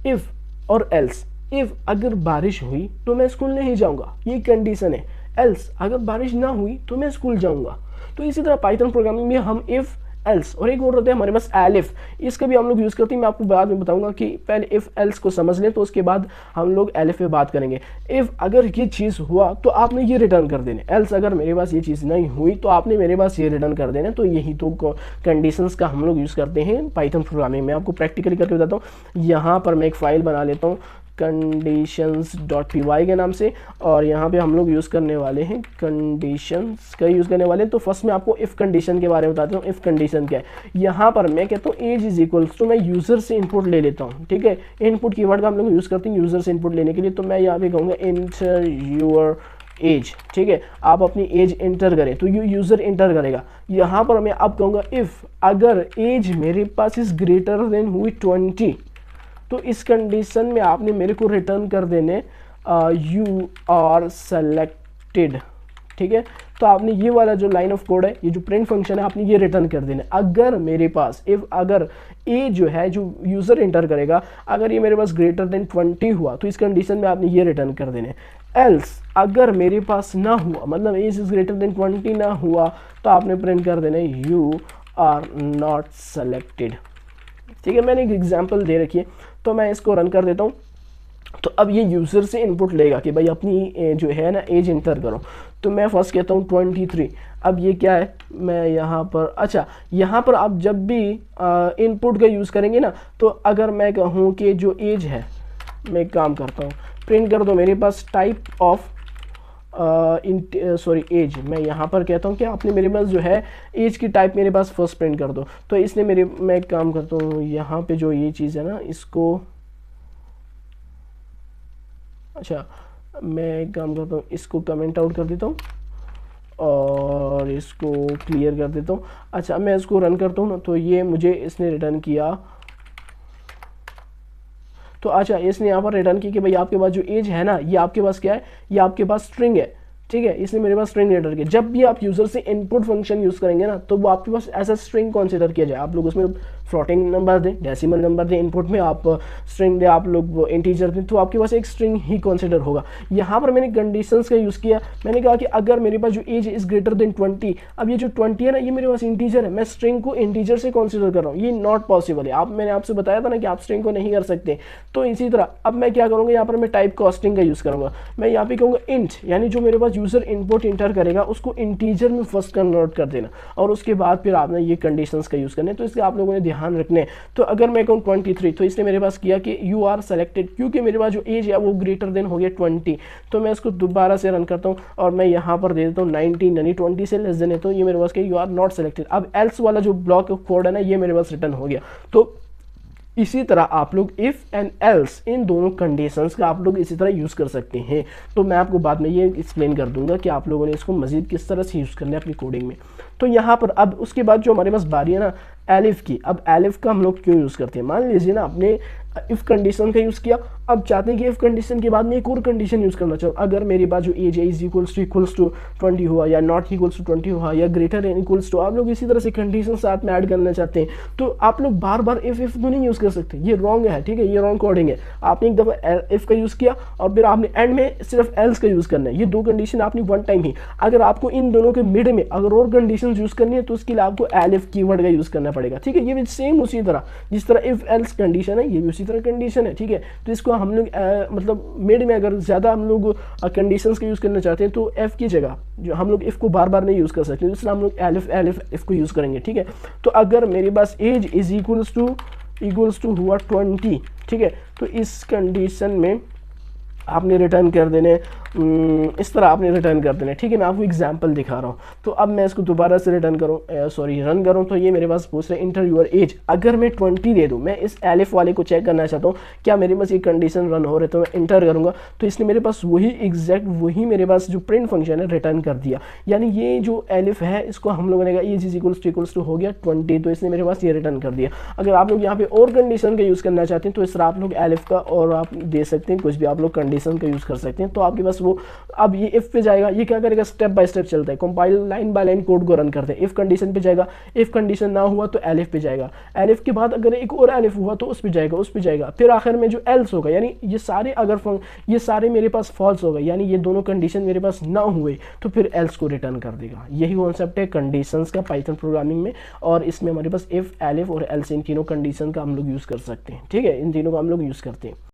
Speaker 1: इफ़ और एल्स। इफ़ अगर बारिश हुई तो मैं स्कूल नहीं जाऊँगा, ये कंडीशन है। एल्स अगर बारिश ना हुई तो मैं स्कूल जाऊंगा। तो इसी तरह पाइथन प्रोग्रामिंग में हम इफ, एल्स और एक और रहते हैं हमारे पास एलिफ, इसका भी हम लोग यूज़ करते हैं। मैं आपको बाद में बताऊंगा कि पहले इफ एल्स को समझ लें, तो उसके बाद हम लोग एलिफ पे बात करेंगे। इफ अगर ये चीज़ हुआ तो आपने ये रिटर्न कर देने, एल्स अगर मेरे पास ये चीज़ नहीं हुई तो आपने मेरे पास ये रिटर्न कर देना। तो यही तो कंडीशंस का हम लोग यूज़ करते हैं पाइथन प्रोग्रामिंग में। आपको प्रैक्टिकली करके बताता हूँ। यहाँ पर मैं एक फाइल बना लेता हूँ conditions.py के नाम से, और यहाँ पे हम लोग यूज़ करने वाले हैं कंडीशंस का यूज़ करने वाले हैं। तो फर्स्ट मैं आपको इफ़ कंडीशन के बारे में बताता हूँ। इफ़ कंडीशन क्या है, यहाँ पर मैं कहता हूँ एज इज इक्वल्स टू, मैं यूज़र से इनपुट ले लेता हूँ, ठीक है। इनपुट कीवर्ड का हम लोग यूज़ करते हैं यूज़र से इनपुट लेने के लिए। तो मैं यहाँ पे कहूँगा इंटर योर एज, ठीक है। आप अपनी एज इंटर करें, तो ये यूज़र इंटर करेगा। यहाँ पर मैं अब कहूँगा इफ़ अगर एज मेरे पास इज़ ग्रेटर देन हुई 20, तो इस कंडीशन में आपने मेरे को रिटर्न कर देने यू आर सेलेक्टेड, ठीक है। तो आपने ये वाला जो लाइन ऑफ कोड है, ये जो प्रिंट फंक्शन है, आपने ये रिटर्न कर देना। अगर मेरे पास इफ अगर ए जो है जो यूज़र इंटर करेगा, अगर ये मेरे पास ग्रेटर देन 20 हुआ, तो इस कंडीशन में आपने ये रिटर्न कर देने। एल्स अगर मेरे पास ना हुआ, मतलब एज इज ग्रेटर देन 20 ना हुआ, तो आपने प्रिंट कर देना यू आर नॉट सेलेक्टेड, ठीक है। मैंने एक एग्जांपल दे रखी है, तो मैं इसको रन कर देता हूँ। तो अब ये यूज़र से इनपुट लेगा कि भाई अपनी जो है ना एज इंटर करो। तो मैं फर्स्ट कहता हूँ 23। अब ये क्या है, मैं यहाँ पर, अच्छा यहाँ पर आप जब भी इनपुट का यूज़ करेंगे ना, तो अगर मैं कहूँ कि जो एज है, मैं एक काम करता हूँ, प्रिंट कर दो मेरे पास टाइप ऑफ सॉरी एज। मैं यहाँ पर कहता हूँ कि आपने मेरे पास जो है एज की टाइप मेरे पास फर्स्ट प्रिंट कर दो। तो इसने मेरे, मैं एक काम करता हूँ, यहाँ पे जो ये चीज़ है ना, इसको, अच्छा मैं एक काम करता हूँ, इसको कमेंट आउट कर देता हूँ और इसको क्लियर कर देता हूँ। अच्छा मैं इसको रन करता हूँ ना, तो ये मुझे इसने रिटर्न किया। तो अच्छा इसने यहाँ पर रिटर्न की कि भाई आपके पास जो एज है ना, ये आपके पास क्या है, ये आपके पास स्ट्रिंग है, ठीक है। इसने मेरे पास स्ट्रिंग रिटर्न किया। जब भी आप यूज़र से इनपुट फंक्शन यूज़ करेंगे ना, तो वो आपके पास ऐसा स्ट्रिंग कंसीडर किया जाए। आप लोग उसमें फ्लोटिंग नंबर दें, डेसिमल नंबर दें, इनपुट में आप स्ट्रिंग दें, आप लोग इंटीजर दें, तो आपके पास एक स्ट्रिंग ही कंसीडर होगा। यहाँ पर मैंने कंडीशंस का यूज़ किया। मैंने कहा कि अगर मेरे पास जो एज इज़ ग्रेटर देन 20, अब ये जो 20 है ना, ये मेरे पास इंटीजर है, मैं स्ट्रिंग को इंटीजर से कंसीडर कर रहा हूँ, ये नॉट पॉसिबल है। मैंने आपसे बताया था ना कि आप स्ट्रिंग को नहीं कर सकते। तो इसी तरह अब मैं क्या करूँगा, यहाँ पर मैं टाइप कास्टिंग का यूज़ करूँगा। मैं यहाँ पे कहूँगा इंट, यानी जो मेरे पास यूज़र इनपुट इंटर करेगा उसको इंटीजर में फर्स्ट कन्वर्ट कर देना, और उसके बाद फिर आपने ये कंडीशंस का यूज़ करना है। तो इसके आप लोगों ने ध्यान रखने। तो अगर मैं कहूँ 23, तो इसने मेरे पास किया कि यू आर सेलेक्टेड, क्योंकि मेरे पास जो एज है वो ग्रेटर देन हो गया 20। तो मैं इसको दोबारा से रन करता हूँ और मैं यहाँ पर दे देता हूँ 19, यानी 20 से लेस देन है, तो ये मेरे पास यू आर नॉट सेलेक्टेड। अब एल्स वाला जो ब्लॉक ऑफ कोड है ना, ये मेरे पास रिटर्न हो गया। तो इसी तरह आप लोग इफ़ एंड एल्स, इन दोनों कंडीशंस का आप लोग इसी तरह यूज़ कर सकते हैं। तो मैं आपको बाद में ये एक्सप्लेन कर दूंगा कि आप लोगों ने इसको मज़ीद किस तरह से यूज़ करना है अपनी कोडिंग में। तो यहाँ पर अब उसके बाद जो हमारे पास बारी है ना एलिफ की, अब एलिफ का हम लोग क्यों यूज़ करते हैं, मान लीजिए ना आपने इफ़ कंडीशन का यूज़ किया, अब चाहते हैं कि इफ़ कंडीशन के बाद में एक और कंडीशन यूज़ करना चाहो। अगर मेरे पास जो एज है इज इक्वल्स टू 20 हुआ, या नॉट इक्वल्स टू 20 हुआ, या ग्रेटर एन इक्वल्स टू, आप लोग इसी तरह से कंडीशन साथ में ऐड करना चाहते हैं, तो आप लोग बार बार इफ़ तो नहीं यूज़ कर सकते, ये रॉन्ग है, ठीक है, ये रॉन्ग कोडिंग है। आपने एक दफ़ा इफ़ का यूज़ किया और फिर आपने एंड में सिर्फ एल्स का यूज़ करना है। ये दो कंडीशन आपने वन टाइम ही, अगर आपको इन दोनों के मिड में अगर और कंडीशन यूज़ करनी है, तो उसके लिए आपको एलिफ कीवर्ड का यूज़ करना पड़ेगा, ठीक है। ये भी सेम उसी तरह, जिस तरह इफ़ एल्स कंडीशन है, ये भी उसी तरह कंडीशन है, ठीक है। तो इसको हम लोग मतलब मिड में अगर ज़्यादा हम लोग कंडीशंस का यूज़ करना चाहते हैं तो एफ़ की जगह जो हम लोग इफ़ को बार बार नहीं यूज़ कर सकते, इसलिए हम लोग एलिफ को यूज़ करेंगे, ठीक है। तो अगर मेरे पास एज इज इक्वल्स टू हुआ 20, ठीक है, तो इस कंडीशन में आपने रिटर्न कर देने, इस तरह आपने रिटर्न कर देने, ठीक है। मैं आपको एग्जांपल दिखा रहा हूँ। तो अब मैं इसको दोबारा से रन करूँ तो ये मेरे पास पूछ रहे इंटर योर एज। अगर मैं 20 दे दूँ, मैं इस एलिफ वाले को चेक करना चाहता हूँ क्या मेरे पास ये कंडीशन रन हो रहे, तो मैं इंटर करूँगा तो इसने मेरे पास वही मेरे पास जो प्रिंट फंक्शन है रिटर्न कर दिया। यानी ये जो एलिफ है इसको हम लोगों ने कहा एज इज इक्वल्स टू हो गया 20, तो इसने मेरे पास ये रिटर्न कर दिया। अगर आप लोग यहाँ पे और कंडीशन का यूज़ करना चाहते हैं तो इस तरह आप लोग एलिफ का और आप दे सकते हैं, कुछ भी आप लोग कंडीशन का यूज़ कर सकते हैं। तो आपके पास वो अब ये इफ़ पे जाएगा, ये क्या करेगा, स्टेप बाय स्टेप चलता है, compile line by line code को रन करते हैं। इफ़ कंडीशन पे जाएगा, इफ़ कंडीशन ना हुआ तो एलिफ पे जाएगा, एलिफ के बाद अगर एक और एलिफ हुआ तो उस पे जाएगा, फिर आखिर में जो एल्स होगा, यानी ये सारे ये सारे मेरे पास फॉल्स हो गए, यानी ये दोनों कंडीशन मेरे पास ना हुए तो फिर एल्स को रिटर्न कर देगा। यही कॉन्सेप्ट है कंडीशंस का पाइथन प्रोग्रामिंग में, और इसमें हमारे पास इफ़, एलिफ और एल्स इन तीनों कंडीशन का हम लोग यूज़ कर सकते हैं, ठीक है। इन तीनों का हम लोग यूज़ करते हैं।